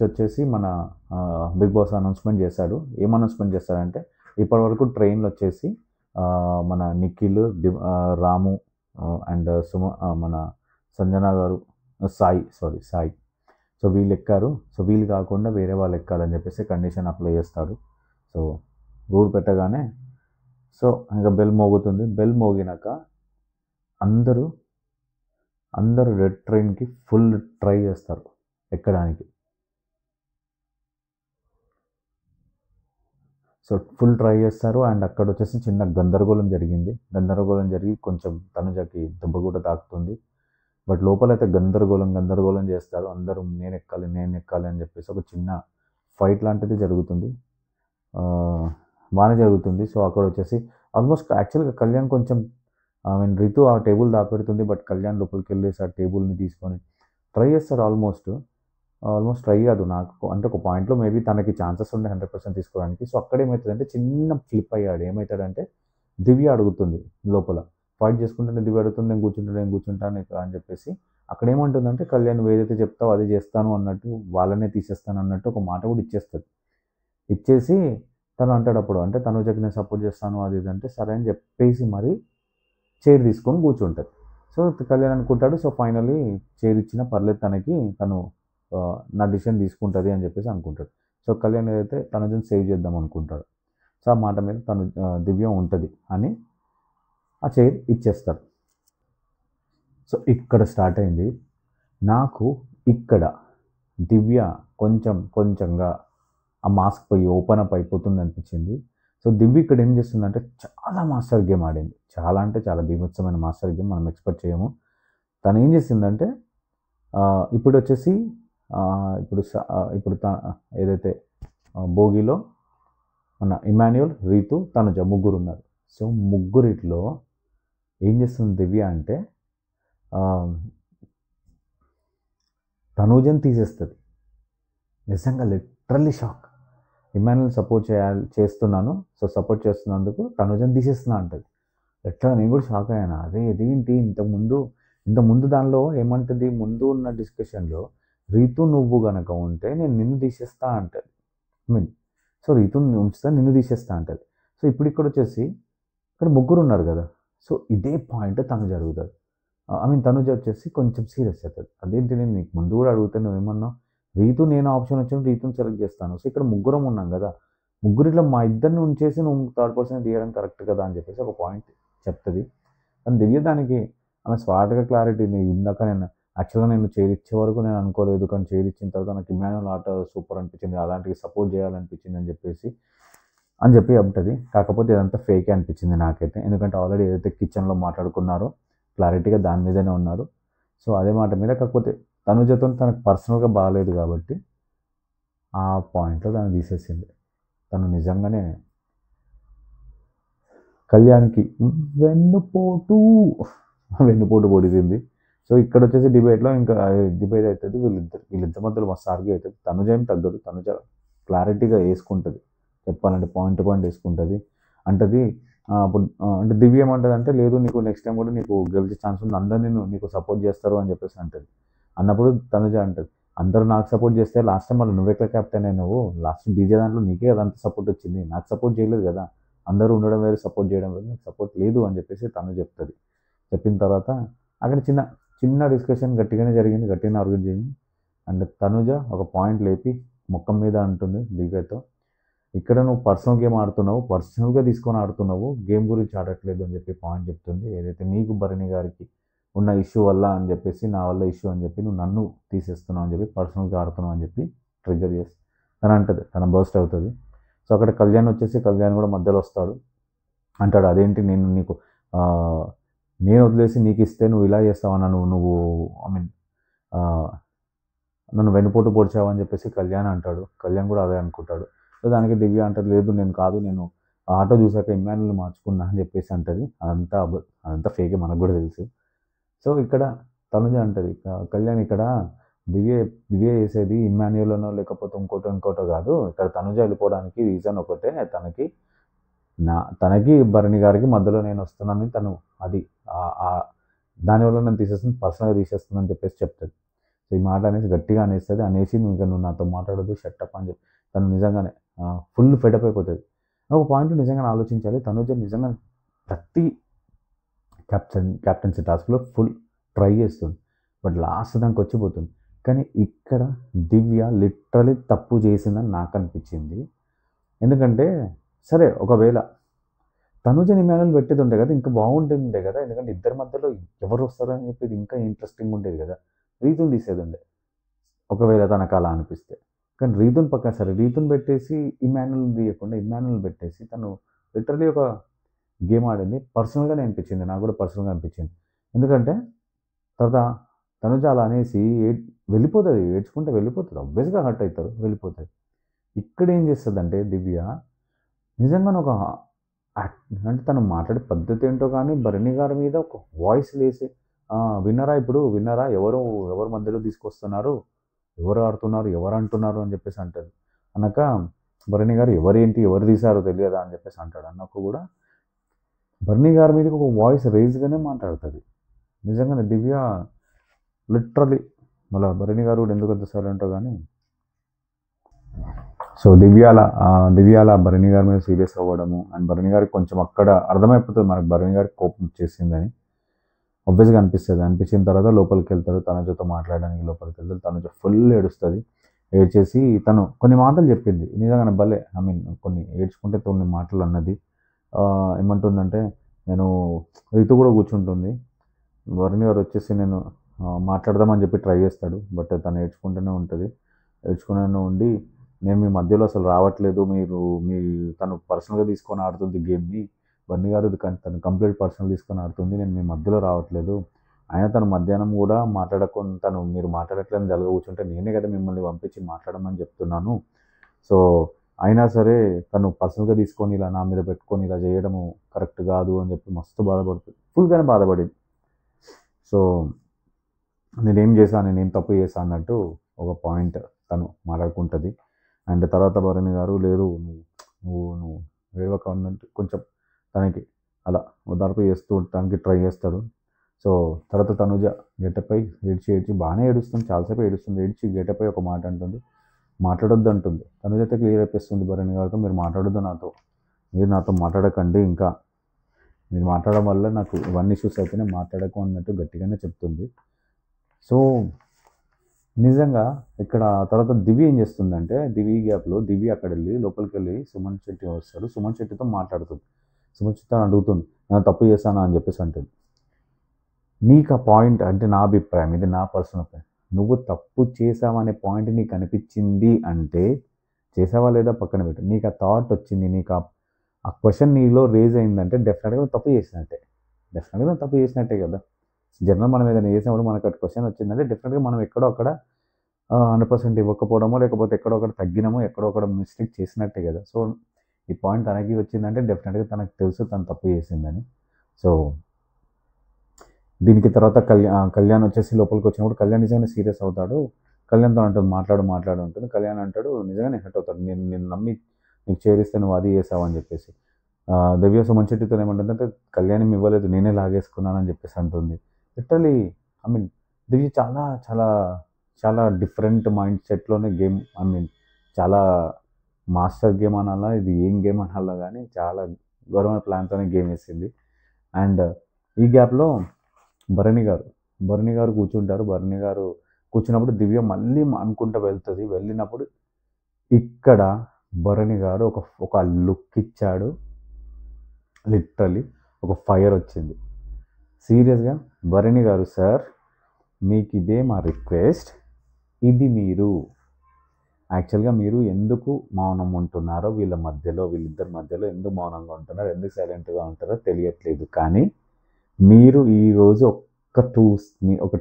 [SPEAKER 1] వచ్చేసి మన బిగ్ బాస్ అనౌన్స్మెంట్ చేశాడు. ఏం అనౌన్స్మెంట్ చేశాడంటే ఇప్పటివరకు ట్రైన్లో వచ్చేసి మన నిఖిల్, రాము అండ్ మన సంజన గారు, సాయి. సో వీళ్ళు ఎక్కారు. సో వీళ్ళు కాకుండా వేరే వాళ్ళు ఎక్కాలని చెప్పేసి కండిషన్ అప్లై చేస్తాడు. సో రూల్ పెట్టగానే సో ఇంకా బెల్ మోగుతుంది. బెల్ మోగినాక అందరూ రెడ్ ట్రైన్కి ఫుల్ ట్రై చేస్తారు ఎక్కడానికి. సో ఫుల్ ట్రై చేస్తారు అండ్ అక్కడ వచ్చేసి చిన్న గందరగోళం జరిగి కొంచెం తనుజకి దెబ్బ కూడా తాకుతుంది. బట్ లోపలైతే గందరగోళం చేస్తారు అందరూ, నేను ఎక్కాలి అని చెప్పేసి ఒక చిన్న ఫైట్ లాంటిది జరుగుతుంది, బాగానే జరుగుతుంది. సో అక్కడ వచ్చేసి ఆల్మోస్ట్ యాక్చువల్గా కళ్యాణ్ కొంచెం రితు ఆ టేబుల్ దాపెడుతుంది. బట్ కళ్యాణ్ లోపలికి వెళ్ళేసి ఆ టేబుల్ని తీసుకొని ట్రై చేస్తాడు. ఆల్మోస్ట్ ట్రై కాదు, నాకు అంటే ఒక పాయింట్లో మేబీ తనకి ఛాన్సెస్ ఉండే 100% తీసుకోవడానికి. సో అక్కడ ఏమవుతుందంటే చిన్న ఫ్లిప్ అయ్యాడు. ఏమవుతాడంటే దివ్య అడుగుతుంది లోపల ఫైట్ చేసుకుంటుంటే, దివ్య అడుగుతుంది నేను కూర్చుంటాను అని చెప్పేసి. అక్కడ ఏమంటుందంటే కళ్యాణ్ నువ్వు ఏదైతే చెప్తావు అది చేస్తాను అన్నట్టు, వాళ్ళనే తీసేస్తాను అన్నట్టు ఒక మాట కూడా ఇచ్చేసి తను అంటాడు అప్పుడు, అంటే తనుజకి నేను సపోర్ట్ చేస్తాను అది ఇది అంటే సరే అని చెప్పేసి మరి చైర్ తీసుకొని కూర్చుంటుంది. సో కళ్యాణ్ అనుకుంటాడు. సో ఫైనల్లీ చైర్ ఇచ్చిన పర్లేదు తనకి, తను నా డిసిషన్ తీసుకుంటుంది అని చెప్పేసి అనుకుంటాడు. సో కళ్యాణ్ ఏదైతే తనుజని సేవ్ చేద్దాం అనుకుంటాడు. సో ఆ మాట మీద తను దివ్య ఉంటుంది అని ఆ చైర్ ఇచ్చేస్తాడు. సో ఇక్కడ స్టార్ట్ అయింది నాకు. ఇక్కడ దివ్య కొంచెంగా ఆ మాస్క్ పోయి ఓపెన్ అప్ అయిపోతుంది అనిపించింది. సో దివ్య ఇక్కడ ఏం చేస్తుందంటే చాలా మాస్టర్ గేమ్ ఆడింది. చాలా అంటే చాలా బీభత్సమైన మాస్టర్ గేమ్, మనం ఎక్స్పెక్ట్ చేయము. తను ఏం చేసిందంటే ఇప్పుడు వచ్చేసి ఇప్పుడు ఏదైతే భోగిలో మన ఇమాన్యుయల్, రీతు, తనుజ ముగ్గురు ఉన్నారు. సో ముగ్గురిట్లో ఏం చేస్తుంది దివ్య అంటే తనుజని తీసేస్తుంది. నిజంగా లిటరల్లీ షాక్. ఇమాన్యుయల్ చేస్తున్నాను, సో సపోర్ట్ చేస్తున్నందుకు తనుజని తీసేస్తున్నా అంటది. ఎట్లా నేను కూడా షాక్ అయ్యాను. అదే ఇదేంటి ఇంతకుముందు దానిలో ఏమంటుంది, ముందు ఉన్న డిస్కషన్లో రీతు నువ్వు గనక ఉంటే నేను నిన్ను తీసేస్తా అంటది. సో రీతుని ఉంచుతా నిన్ను తీసేస్తా అంటది. సో ఇప్పుడు ఇక్కడ వచ్చేసి ఇక్కడ ముగ్గురు ఉన్నారు కదా. సో ఇదే పాయింట్ తను జరుగుతుంది. తనుజ వచ్చేసి కొంచెం సీరియస్ అవుతుంది. అదేంటి నేను నీకు ముందు కూడా అడిగితే నువ్వేమన్నావు, రీతు నేను ఆప్షన్ వచ్చినప్పుడు రీతుని సెలెక్ట్ చేస్తాను. సో ఇక్కడ ముగ్గురం ఉన్నాం కదా, ముగ్గురిలో మా ఇద్దరిని ఉంచేసి నువ్వు థర్డ్ పర్సన్ తీయడం కరెక్ట్ కదా అని చెప్పేసి ఒక పాయింట్ చెప్తుంది. కానీ దివ్య దానికి ఆమె స్మార్ట్గా క్లారిటీ, ఇందాక యాక్చువల్గా నేను చేరిచ్చే వరకు నేను అనుకోలేదు, కానీ చేరిచ్చిన తర్వాత నాకు ఇమాన్యుయల్ ఆట సూపర్ అనిపించింది, అలాంటివి సపోర్ట్ చేయాలనిపించింది అని చెప్పి ఉంటుంది. కాకపోతే ఇదంతా ఫేకే అనిపించింది నాకైతే. ఎందుకంటే ఆల్రెడీ ఏదైతే కిచెన్లో మాట్లాడుకున్నారో క్లారిటీగా దాని మీదనే ఉన్నారు. సో అదే మాట మీద, కాకపోతే తనుజతో తనకు పర్సనల్గా బాగాలేదు కాబట్టి ఆ పాయింట్లో తను తీసేసింది. తను నిజంగానే కళ్యాణ్కి వెన్నుపోటు పొడిచింది. సో ఇక్కడ వచ్చేసి డిబేట్లో ఇంకా డిబేట్ అవుతుంది. వీళ్ళిద్దరి మధ్యలో మస్తు ఆర్గ్యూ అవుతుంది. తనుజ ఏం తగ్గదు. తనుజ క్లారిటీగా వేసుకుంటుంది, చెప్పాలంటే పాయింట్ వేసుకుంటుంది. అంటే దివ్య ఏమంటుంది అంటే, లేదు నీకు నెక్స్ట్ టైం కూడా నీకు గెలిచే ఛాన్స్ ఉంది, అందరూ నీకు సపోర్ట్ చేస్తారు అని చెప్పేసి అంటుంది. అన్నప్పుడు తనుజ అంటుంది, అందరూ నాకు సపోర్ట్ చేస్తే లాస్ట్ టైం మళ్ళీ నువ్వెట్లా క్యాప్టెన్ అయినావు, లాస్ట్ డీజే దాంట్లో నీకే అదంతా సపోర్ట్ వచ్చింది, నాకు సపోర్ట్ చేయలేదు కదా, అందరూ ఉండడం వేరు సపోర్ట్ చేయడం వేరు, నాకు సపోర్ట్ లేదు అని చెప్పేసి తను చెప్తుంది. చెప్పిన తర్వాత అక్కడ చిన్న డిస్కషన్ గట్టిగానే జరిగింది, గట్టిగానే ఆర్గ్యూ చేయింది. అండ్ తనుజ ఒక పాయింట్ లేపి ముఖం మీద అంటుంది దివ్యతో, ఇక్కడ నువ్వు పర్సనల్ గేమ్ ఆడుతున్నావు, పర్సనల్గా తీసుకొని ఆడుతున్నావు, గేమ్ గురించి ఆడట్లేదు అని చెప్పి పాయింట్ చెప్తుంది. ఏదైతే నీకు భరణి గారికి ఉన్న ఇష్యూ వల్ల అని చెప్పేసి, నా వల్ల ఇష్యూ అని చెప్పి నువ్వు నన్ను తీసేస్తున్నావు అని చెప్పి, పర్సనల్గా ఆడుతున్నావు అని చెప్పి ట్రిగ్గర్ చేసి తను అంటది, తన బర్స్ట్ అవుతుంది. సో అక్కడ కళ్యాణ్ కూడా మధ్యలో వస్తాడు. అంటాడు, అదేంటి నేను వదిలేసి నీకు ఇస్తే నువ్వు ఇలా చేస్తావా, నువ్వు నన్ను వెన్నుపోటు పొడిచావని చెప్పేసి కళ్యాణ్ అంటాడు. కళ్యాణ్ కూడా అదే అనుకుంటాడు. సో దానికి దివ్య అంటది, లేదు నేను కాదు, నేను ఆటో చూసాక ఇమాన్యుయల్ మార్చుకున్నా అని చెప్పేసి అంటది. అదంతా ఫేకే, మనకు కూడా తెలుసు. సో ఇక్కడ తనుజ అంటది, కళ్యాణ్ ఇక్కడ దివ్య చేసేది ఇమాన్యుయల్నో లేకపోతే ఇంకోటో కాదు, ఇక్కడ తనుజ వెళ్ళిపోవడానికి రీజన్ ఒకటే, తనకి భరణి గారికి మధ్యలో నేను వస్తున్నాను, తను అది దానివల్ల నేను తీసేస్తుంది, పర్సనల్గా తీసేస్తుందని చెప్పేసి చెప్తుంది. సో ఈ మాట గట్టిగా అనేసి నువ్వు నాతో మాట్లాడదు, షట్టప్ అని చెప్పి తను నిజంగానే ఫుల్ ఫెడప్ అయిపోతుంది. ఒక పాయింట్ నిజంగా ఆలోచించాలి, తనుజ నిజంగా ప్రతి క్యాప్టెన్సీ టాస్క్లో ఫుల్ ట్రై చేస్తుంది, బట్ లాస్ట్ దానికి వచ్చిపోతుంది. కానీ ఇక్కడ దివ్య లిటరలీ తప్పు చేసిందని నాకు అనిపించింది. ఎందుకంటే సరే, ఒకవేళ తనుజని ఇమాన్యుయల్ పెట్టేది ఉండే కదా, ఇంకా బాగుంటుండే కదా, ఎందుకంటే ఇద్దరి మధ్యలో ఎవరు వస్తారని చెప్పేది ఇంకా ఇంట్రెస్టింగ్ ఉండేది కదా. రీతుని తీసేది ఉండే ఒకవేళ తనకు అలా అనిపిస్తే. కానీ రీతుని పక్కన సరే, రీతుని పెట్టేసి ఇమాన్యుయల్ తీయకుండా ఇమాన్యుయల్ పెట్టేసి తను లిటరలీ ఒక గేమ్ ఆడింది. పర్సనల్గానే అనిపించింది, నాకు కూడా పర్సనల్గా అనిపించింది. ఎందుకంటే తర్వాత తనుజ అలా అనేసి వెళ్ళిపోతుంది, ఏడ్చుకుంటే వెళ్ళిపోతుంది, ఆబ్వియస్గా హర్ట్ అవుతారు, వెళ్ళిపోతుంది. ఇక్కడ ఏం చేస్తుందంటే దివ్య నిజంగానే అంటే తను మాట్లాడే పద్ధతి ఏంటో కానీ భరణి గారి మీద ఒక వాయిస్ లేసి, విన్నారా ఎవరు మధ్యలో తీసుకొస్తున్నారు, ఎవరు ఆడుతున్నారు, ఎవరు అంటున్నారు అని చెప్పేసి అంటారు. అన్నాక భరణి గారు ఎవరు తీశారో తెలియదా అని చెప్పేసి అంటాడు. అన్నాక కూడా భరణి గారి మీదకి ఒక వాయిస్ రేజ్గానే మాట్లాడుతుంది. నిజంగానే దివ్య లిటరలీ, మళ్ళీ భరణి గారు కూడా ఎందుకు అంత సైలెంటో కానీ, సో దివ్యాల భరణి గారి మీద సీరియస్ అవ్వడము, అండ్ భరణి గారికి కొంచెం అక్కడ అర్థమైపోతుంది మనకు భరణి గారికి కోపం వచ్చేసిందని. ఆబ్వియస్గా అనిపించిన తర్వాత లోపలికి వెళ్తారు, తనుజతో మాట్లాడడానికి లోపలికి వెళ్తారు. తనుజ ఫుల్ ఏడుస్తుంది. ఏడ్చేసి తను కొన్ని మాటలు చెప్పింది నిజంగానే భలే, ఐ మీన్ కొన్ని ఏడ్చుకుంటే కొన్ని మాటలు అన్నది. ఏమంటుందంటే, నేను రితు కూడా కూర్చుంటుంది, వరుణ్ గారు వచ్చేసి నేను మాట్లాడదామని చెప్పి ట్రై చేస్తాడు, బట్ తను ఏడ్చుకుంటూనే ఉంటుంది. ఏడ్చుకునే ఉండి, నేను మీ మధ్యలో అసలు రావట్లేదు, మీరు మీ తను పర్సనల్గా తీసుకొని ఆడుతుంది గేమ్ని, బన్నీ గారు తను కంప్లీట్ పర్సనల్ తీసుకొని ఆడుతుంది, నేను మీ మధ్యలో రావట్లేదు. అయినా తను మధ్యాహ్నం కూడా మాట్లాడకుండా తను మీరు మాట్లాడట్లేదు జరగ కూర్చుంటే నేనే కదా మిమ్మల్ని పంపించి మాట్లాడమని చెప్తున్నాను. సో అయినా సరే తను పర్సనల్గా తీసుకొని ఇలా నా మీద పెట్టుకొని ఇలా చేయడము కరెక్ట్ కాదు అని చెప్పి మస్తు బాధపడుతుంది, ఫుల్గానే బాధపడింది. సో నేనేం చేశాను, నేనేం తప్పు చేశాను అన్నట్టు ఒక పాయింట్ తను మాట్లాడుకుంటుంది. అండ్ తర్వాత భరణి గారు లేదు నువ్వు ఏడవక అన్నట్టు కొంచెం తనకి అలా ఓదార్పు చేస్తూ తనకి ట్రై చేస్తాడు. సో తర్వాత తనుజ గెటపై ఏడ్చి బాగానే ఏడుస్తుంది, చాలాసేపు ఏడుస్తుంది. ఏడ్చి గెటపై ఒక మాట అంటుంది, మాట్లాడొద్దు అంటుంది. తనుజ అయితే క్లియర్ అయిపోతుంది భరణి గారితో, మీరు మాట్లాడొద్దు నాతో, మీరు నాతో మాట్లాడకండి, ఇంకా మీరు మాట్లాడడం వల్ల నాకు ఇవన్నీ ఇష్యూస్ అయితేనే మాట్లాడకు అన్నట్టు గట్టిగానే చెప్తుంది. సో నిజంగా ఇక్కడ తర్వాత దివ్య ఏం చేస్తుందంటే, దివ్య గ్యాప్లో దివ్య అక్కడ వెళ్ళి లోపలికి వెళ్ళి సుమన్ శెట్టి వస్తాడు, సుమన్ శెట్టితో మాట్లాడుతుంది. సుమన్ శెట్టి అడుగుతుంది, నేను తప్పు చేశానా అని చెప్పేసి అంటుంది. నీకు ఆ పాయింట్ అంటే నా అభిప్రాయం, ఇది నా పర్సనల్ అభిప్రాయం, నువ్వు తప్పు చేసావనే పాయింట్ నీకు అనిపించింది అంటే చేసావా లేదా పక్కన పెట్టు, నీకు ఆ థాట్ వచ్చింది, నీకు ఆ క్వశ్చన్ నీలో రేజ్ అయిందంటే డెఫినెట్గా తప్పు చేసినట్టే కదా. జనరల్ మనం ఏదైనా చేసినప్పుడు మనకు అటు క్వశ్చన్ వచ్చిందంటే డెఫినెట్గా మనం ఎక్కడో అక్కడ 100% ఇవ్వకపోవడమో, లేకపోతే ఎక్కడో ఒకటి తగ్గినమో, ఎక్కడో ఒకటి మిస్టేక్ చేసినట్టే కదా. సో ఈ పాయింట్ తనకి వచ్చిందంటే డెఫినెట్గా తనకు తెలుసు తను తప్పు చేసిందని. సో దీనికి తర్వాత కళ్యాణ్ వచ్చేసి లోపలికి వచ్చినప్పుడు కళ్యాణ్ నిజంగానే సీరియస్ అవుతాడు. కళ్యాణ్తో అంటుంది మాట్లాడు ఉంటుంది. కళ్యాణ్ అంటాడు నిజంగానే హర్ట్ అవుతాడు, నేను నమ్మి నీకు చేరిస్తే నువ్వు అది చేసావు అని చెప్పేసి. దివ్య సుమన్ శెట్టితో ఏమంటుందంటే కళ్యాణం ఇవ్వలేదు, నేనే లాగేసుకున్నానని చెప్పేసి అంటుంది. లిటరలీ ఐ మీన్ దివ్య చాలా చాలా చాలా డిఫరెంట్ మైండ్ సెట్లోనే గేమ్, ఐ మీన్ చాలా మాస్టర్ గేమ్ అనాలా, ఇది ఏం గేమ్ అనాలా కానీ చాలా గౌరవమైన ప్లాన్తోనే గేమ్ వేసింది. అండ్ ఈ గ్యాప్లో భరణి గారు కూర్చుంటారు. భరణి గారు కూర్చున్నప్పుడు దివ్య మళ్ళీ అనుకుంటూ వెళ్తుంది. వెళ్ళినప్పుడు ఇక్కడ భరణి గారు ఒక లుక్ ఇచ్చాడు, లిటరలీ ఒక ఫైర్ వచ్చింది. సీరియస్గా భరణి గారు, సార్ మీకు ఇదే మా రిక్వెస్ట్, ఇది మీరు యాక్చువల్గా మీరు ఎందుకు మౌనం ఉంటున్నారో వీళ్ళిద్దరి మధ్యలో ఎందుకు మౌనంగా ఉంటున్నారో, ఎందుకు సైలెంట్గా ఉంటారో తెలియట్లేదు. కానీ మీరు ఈరోజు ఒక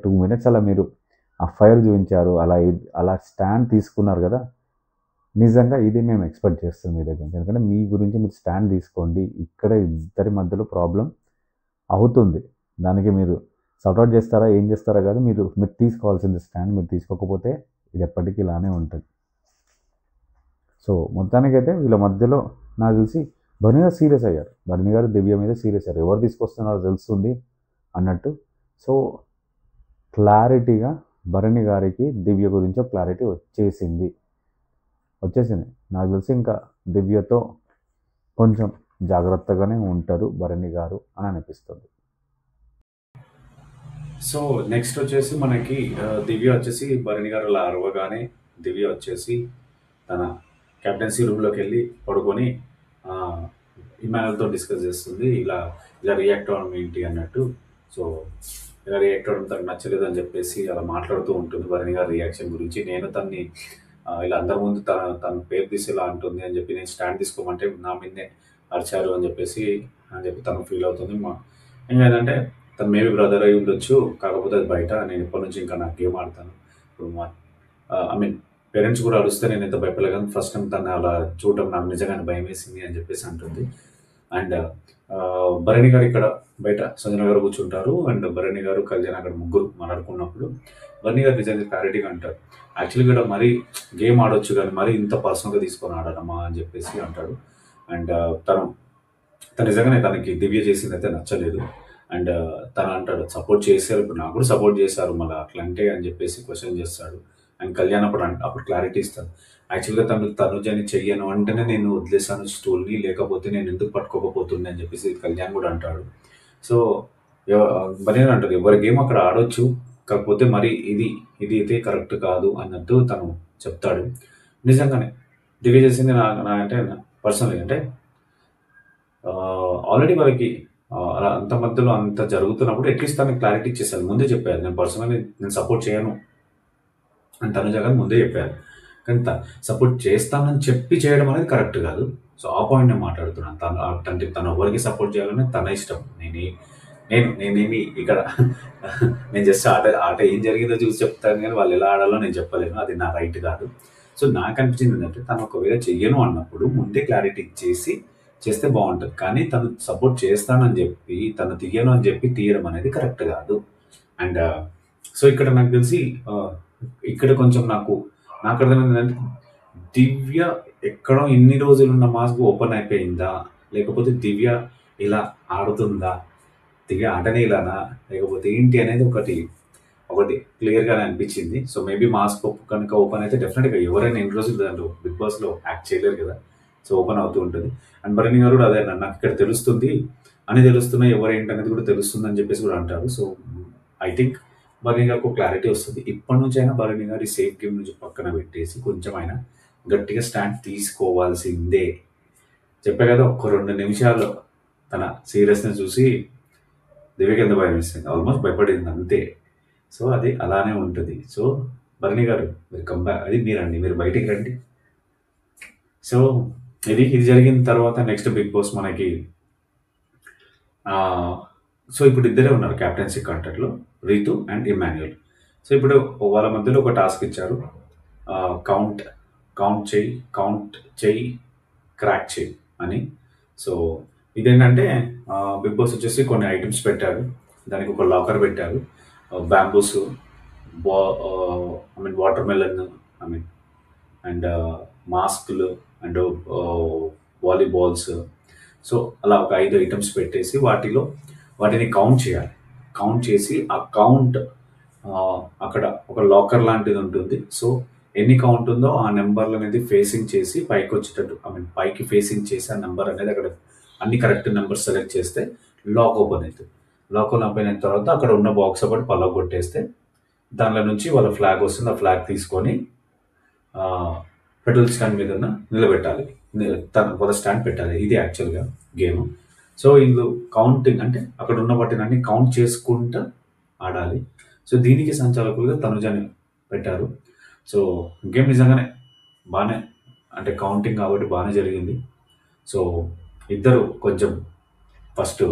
[SPEAKER 1] 2 minutes అలా మీరు ఆ ఫైర్ చూపించారు, అలా స్టాండ్ తీసుకున్నారు కదా, నిజంగా ఇది మేము ఎక్స్పెక్ట్ చేస్తాం మీ దగ్గర. ఎందుకంటే మీ గురించి మీరు స్టాండ్ తీసుకోండి, ఇక్కడ ఇద్దరి మధ్యలో ప్రాబ్లం అవుతుంది, దానికి మీరు సార్ట్అవుట్ చేస్తారా ఏం చేస్తారా కాదు, మీరు తీసుకోవాల్సింది స్టాండ్. మీరు తీసుకోకపోతే ఇది ఎప్పటికీ ఇలానే ఉంటుంది. సో మొత్తానికైతే వీళ్ళ మధ్యలో నాకు తెలిసి భరణి గారు సీరియస్ అయ్యారు, భరణి గారు దివ్య మీద సీరియస్ అయ్యారు, ఎవరు తీసుకొస్తున్నారో తెలుస్తుంది అన్నట్టు. సో క్లారిటీగా భరణి గారికి దివ్య గురించి క్లారిటీ వచ్చేసింది. నాకు తెలిసి ఇంకా దివ్యతో కొంచెం జాగ్రత్తగానే ఉంటారు భరణి గారు అని అనిపిస్తుంది.
[SPEAKER 2] సో నెక్స్ట్ వచ్చేసి మనకి దివ్య వచ్చేసి భరణి గారు అలా అరవగానే దివ్య వచ్చేసి తన కెప్టెన్సీ రూమ్లోకి వెళ్ళి పడుకొని ఇమానుయల్తో డిస్కస్ చేస్తుంది, ఇలా రియాక్ట్ అవ్వడం ఏంటి అన్నట్టు. సో ఇలా రియాక్ట్ అవ్వడం తనకు నచ్చలేదు అని చెప్పేసి అలా మాట్లాడుతూ ఉంటుంది భరణి గారి రియాక్షన్ గురించి. నేను తన్ని ఇలా అందరి ముందు తన పేరు తీసి ఇలా అంటుంది అని చెప్పి నేను స్టాండ్ తీసుకోమంటే నా మీదే అరిచారు అని చెప్పి తను ఫీల్ అవుతుంది. ఏంటంటే తను మేబీ బ్రదర్ అయి ఉండొచ్చు, కాకపోతే అది బయట, నేను ఇప్పటి నుంచి ఇంకా నాకు గేమ్ ఆడతాను. ఇప్పుడు ఐ మీన్ పేరెంట్స్ కూడా అరుస్తే నేను ఎంత భయపడలే, కానీ ఫస్ట్ టైం తను అలా చూడటం నాకు నిజంగానే భయం వేసింది అని చెప్పేసి అంటుంది. అండ్ భరణి గారు ఇక్కడ బయట సంజన గారు కూర్చుంటారు, అండ్ భరణి గారు కళ్యాణ్ అక్కడ ముగ్గురు మాట్లాడుకున్నప్పుడు భరణి గారు నిజంగా క్లారిటీగా అంటారు, యాక్చువల్గా ఇక్కడ మరీ గేమ్ ఆడొచ్చు కానీ మరీ ఇంత పర్సనల్గా తీసుకొని ఆడడమా అని చెప్పేసి అంటాడు. అండ్ తను నిజంగానే తనకి దివ్య చేసింది అయితే నచ్చలేదు. అండ్ తను అంటాడు సపోర్ట్ చేశారు, ఇప్పుడు నాకు కూడా సపోర్ట్ చేశారు, మళ్ళీ అట్లా అంటే అని చెప్పేసి క్వశ్చన్ చేస్తాడు. అండ్ కళ్యాణ్ అప్పుడు క్లారిటీ ఇస్తాడు, యాక్చువల్గా తనుజని చెయ్యను అంటేనే నేను వదిలేసాను స్టూల్ని, లేకపోతే నేను ఎందుకు పట్టుకోకపోతుంది అని చెప్పేసి కళ్యాణ్ కూడా అంటాడు. సో బర్రెని అంటారు ఎవరి గేమ్ అక్కడ ఆడొచ్చు, కాకపోతే మరి ఇది అయితే కరెక్ట్ కాదు అన్నట్టు తను చెప్తాడు. నిజంగానే దివ్య చేసింది నా అంటే పర్సనల్గా అంటే ఆల్రెడీ వాళ్ళకి అలా అంత మధ్యలో అంత జరుగుతున్నప్పుడు అట్లీస్ట్ తనకి క్లారిటీ ఇచ్చేసాను, ముందే చెప్పాను నేను పర్సనల్లీ నేను సపోర్ట్ చేయను అని తనుజ గారు ముందే చెప్పారు. కానీ సపోర్ట్ చేస్తానని చెప్పి చేయడం అనేది కరెక్ట్ కాదు. సో ఆ పాయింట్ నేను మాట్లాడుతున్నాను. అంటే తను ఎవరికి సపోర్ట్ చేయాలని తన ఇష్టం. నేనేమి ఇక్కడ నేను జస్ట్ ఆట ఏం జరిగిందో చూసి చెప్తాను కానీ వాళ్ళు ఎలా ఆడాలో నేను చెప్పలేను, అది నా రైట్ కాదు. సో నాకు అనిపించింది ఏంటంటే తను ఒకవేళ చెయ్యను అన్నప్పుడు ముందే క్లారిటీ ఇచ్చేసి చేస్తే బాగుంటుంది. కానీ తను సపోర్ట్ చేస్తానని చెప్పి తను తీయను అని చెప్పి తీయడం అనేది కరెక్ట్ కాదు. అండ్ సో ఇక్కడ నాకు తెలిసి ఇక్కడ కొంచెం నాకు అర్థమైంది ఏంటంటే దివ్య ఎక్కడో ఇన్ని రోజులు ఉన్న మాస్క్ ఓపెన్ అయిపోయిందా, లేకపోతే దివ్య ఇలా ఆడుతుందా, దివ్య ఆటనే ఇలానా, లేకపోతే ఏంటి అనేది ఒకటి క్లియర్గానే అనిపించింది. సో మేబీ మాస్క్ కనుక ఓపెన్ అయితే డెఫినెట్గా ఎవరైనా ఎన్ని రోజులు దాంట్లో బిగ్ బాస్లో యాక్ట్ చేయలేరు కదా, సో ఓపెన్ అవుతూ ఉంటుంది. అండ్ భరణి గారు కూడా అదే అన్నారు, నాకు ఇక్కడ తెలుస్తుంది అని తెలుస్తున్నాయి, ఎవరేంటి అనేది కూడా తెలుస్తుంది అని చెప్పేసి కూడా అంటారు. సో ఐ థింక్ భరణి గారికి ఒక క్లారిటీ వస్తుంది. ఇప్పటి నుంచి అయినా భరణి గారి సేఫ్ గేమ్ నుంచి పక్కన పెట్టేసి కొంచెం అయినా గట్టిగా స్టాండ్ తీసుకోవాల్సిందే. చెప్పే కదా ఒక్క 2 నిమిషాలు తన సీరియస్నెస్ చూసి దివ్యకి ఎంత భయం వేస్తుంది, ఆల్మోస్ట్ భయపడింది అంతే. సో అది అలానే ఉంటుంది. సో భరణి గారు మీరు కంబ్యాక్, అది మీరండి, మీరు బయటికి రండి. సో ఇది జరిగిన తర్వాత నెక్స్ట్ బిగ్ బాస్ మనకి సో ఇప్పుడు ఇద్దరే ఉన్నారు క్యాప్టెన్సీ కాంటాక్ట్లో, రీతు అండ్ ఇమాన్యుయల్. సో ఇప్పుడు వాళ్ళ మధ్యలో ఒక టాస్క్ ఇచ్చారు, కౌంట్ చేయి క్రాక్ చేయి అని. సో ఇదేంటంటే బిగ్ బాస్ వచ్చేసి కొన్ని ఐటమ్స్ పెట్టారు, దానికి ఒక లాకర్ పెట్టారు, బ్యాంబూస్, వాటర్ మెలన్, అండ్ మాస్కులు అండ్ వాలీబాల్స్. సో అలా ఒక 5 ఐటమ్స్ పెట్టేసి వాటిని కౌంట్ చేయాలి. కౌంట్ చేసి ఆ కౌంట్ అక్కడ ఒక లాకర్ లాంటిది ఉంటుంది. సో ఎన్ని కౌంట్ ఉందో ఆ నెంబర్లు అనేది ఫేసింగ్ చేసి పైకి వచ్చేటట్టు, పైకి ఫేసింగ్ చేసి ఆ నెంబర్ అనేది అక్కడ అన్ని కరెక్ట్ నెంబర్ సెలెక్ట్ చేస్తే లాక్ ఓపెన్ అవుతుంది. లాక్ ఓపెన్ అయిన తర్వాత అక్కడ ఉన్న బాక్స్ ఒకటి పలగొట్టేస్తే దానిలో నుంచి వాళ్ళ ఫ్లాగ్ వస్తుంది. ఆ ఫ్లాగ్ తీసుకొని పెట్రోల్ స్టాండ్ మీద నిలబెట్టాలి, వాళ్ళ స్టాండ్ పెట్టాలి. ఇది యాక్చువల్గా గేమ్. సో ఇందులో కౌంటింగ్ అంటే అక్కడ ఉన్న వాటిని అన్ని కౌంట్ చేసుకుంటూ ఆడాలి. సో దీనికి సంచాలకులుగా తనుజని పెట్టారు. సో గేమ్ నిజంగానే బాగానే, అంటే కౌంటింగ్ కాబట్టి బాగానే జరిగింది. సో ఇద్దరు కొంచెం ఫస్ట్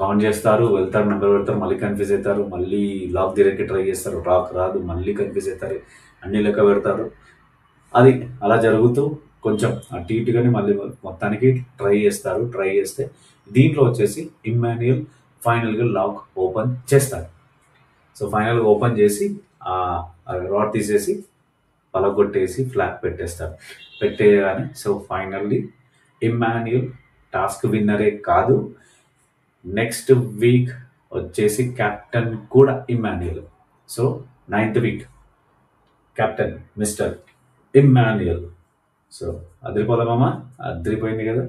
[SPEAKER 2] కౌంట్ చేస్తారు, వెళ్తారు, నెంబర్ పెడతారు, మళ్ళీ కన్ఫ్యూజ్ అవుతారు, మళ్ళీ లాక్ తీయడానికి ట్రై చేస్తారు, లాక్ రాదు, మళ్ళీ కన్ఫ్యూజ్ అవుతారు, అన్ని లెక్క పెడతారు. అది అలా జరుగుతూ కొంచెం అటు ఇటుగానే మళ్ళీ మొత్తానికి ట్రై చేస్తే దీంట్లో వచ్చేసి ఇమ్మాన్యుయల్ ఫైనల్గా లాక్ ఓపెన్ చేస్తారు. సో ఫైనల్గా ఓపెన్ చేసి ఆ రాడ్ తీసేసి పలగొట్టేసి ఫ్లాగ్ పెట్టేయగానే సో ఫైనల్లీ ఇమ్మాన్యుయల్ టాస్క్ విన్నరే కాదు, నెక్స్ట్ వీక్ వచ్చేసి క్యాప్టెన్ కూడా Emmanuel. So 9th week captain mister Emmanuel. So అదిరిపోదామా, అదిరిపోయింది కదా.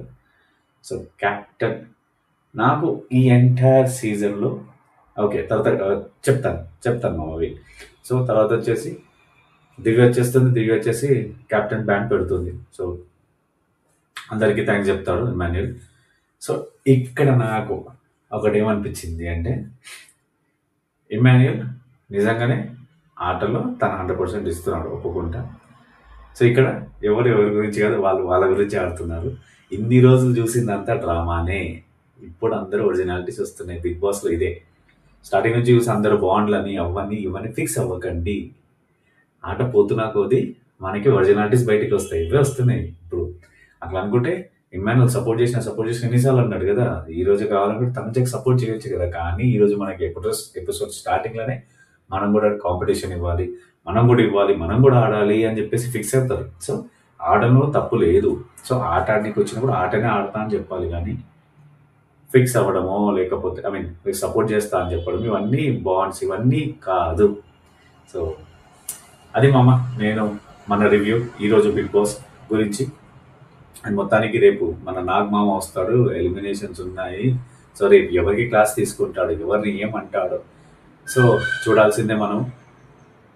[SPEAKER 2] సో క్యాప్టెన్ నాకు ఈ ఎంటైర్ సీజన్లో ఓకే, తర్వాత చెప్తాను అవి. సో తర్వాత వచ్చేసి దివ్య వచ్చేసి క్యాప్టెన్ బ్యాండ్ పెడుతుంది. సో అందరికీ థ్యాంక్స్ చెప్తాడు ఇమాన్యుయల్. సో ఇక్కడ నాకు ఒకటి ఏమనిపించింది అంటే ఇమాన్యుయల్ నిజంగానే ఆటలో తన 100% ఇస్తున్నాడు, ఒప్పుకుంటా. సో ఇక్కడ ఎవరి గురించి కాదు, వాళ్ళ గురించి ఆడుతున్నారు. ఇన్ని రోజులు చూసిందంతా డ్రామానే, ఇప్పుడు అందరూ ఒరిజినాలిటీస్ వస్తున్నాయి బిగ్ బాస్లో. ఇదే స్టార్టింగ్ నుంచి చూసి అందరూ బాండ్లని ఇవన్నీ ఫిక్స్ అవ్వకండి. ఆట పోతున్నా కొద్దీ మనకి ఒరిజినాలిటీస్ బయటికి వస్తాయి, ఇవే వస్తున్నాయి ఇప్పుడు. అట్లా అనుకుంటే ఇమ్మాన్యుయల్ సపోర్ట్ చేసిన ఎన్నిసార్లు అన్నాడు కదా, ఈ రోజు కావాలనుకుంటే తనకి సపోర్ట్ చేయొచ్చు కదా. కానీ ఈరోజు మనకి ఎపిసోడ్ స్టార్టింగ్లోనే మనం కూడా కాంపిటీషన్ ఇవ్వాలి, మనం కూడా ఆడాలి అని చెప్పేసి ఫిక్స్ అవుతారు. సో ఆడడంలో తప్పు లేదు. సో ఆట ఆడడానికి వచ్చినప్పుడు ఆటనే ఆడతా అని చెప్పాలి, కానీ ఫిక్స్ అవ్వడమో లేకపోతే మీకు సపోర్ట్ చేస్తా అని చెప్పడం ఇవన్నీ బాండ్స్ ఇవన్నీ కాదు. సో అది నేను మన రివ్యూ ఈరోజు బిగ్ బాస్ గురించి. అండ్ మొత్తానికి రేపు మన నాగమామ వస్తాడు, ఎలిమినేషన్స్ ఉన్నాయి. సో రేపు ఎవరికి క్లాస్ తీసుకుంటాడు, ఎవరిని ఏమంటాడో, సో చూడాల్సిందే మనం.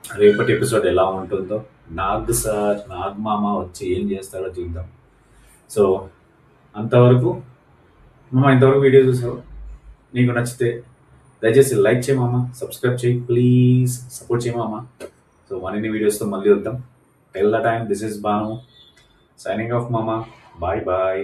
[SPEAKER 2] రేపటి ఎపిసోడ్ ఎలా ఉంటుందో, నాగ్ సార్, నాగ్ మామ వచ్చి ఏం చేస్తాడో చూద్దాం. సో అంతవరకు మామ, ఇంతవరకు వీడియో చూసావు, నీకు నచ్చితే దయచేసి లైక్ చేయి మామ, సబ్స్క్రైబ్ చేయి ప్లీజ్, సపోర్ట్ చేయి మామ. సో మరిన్ని వీడియోస్తో మళ్ళీ వద్దాం. Till the time, this is Bhanu signing off మామ. Bye bye.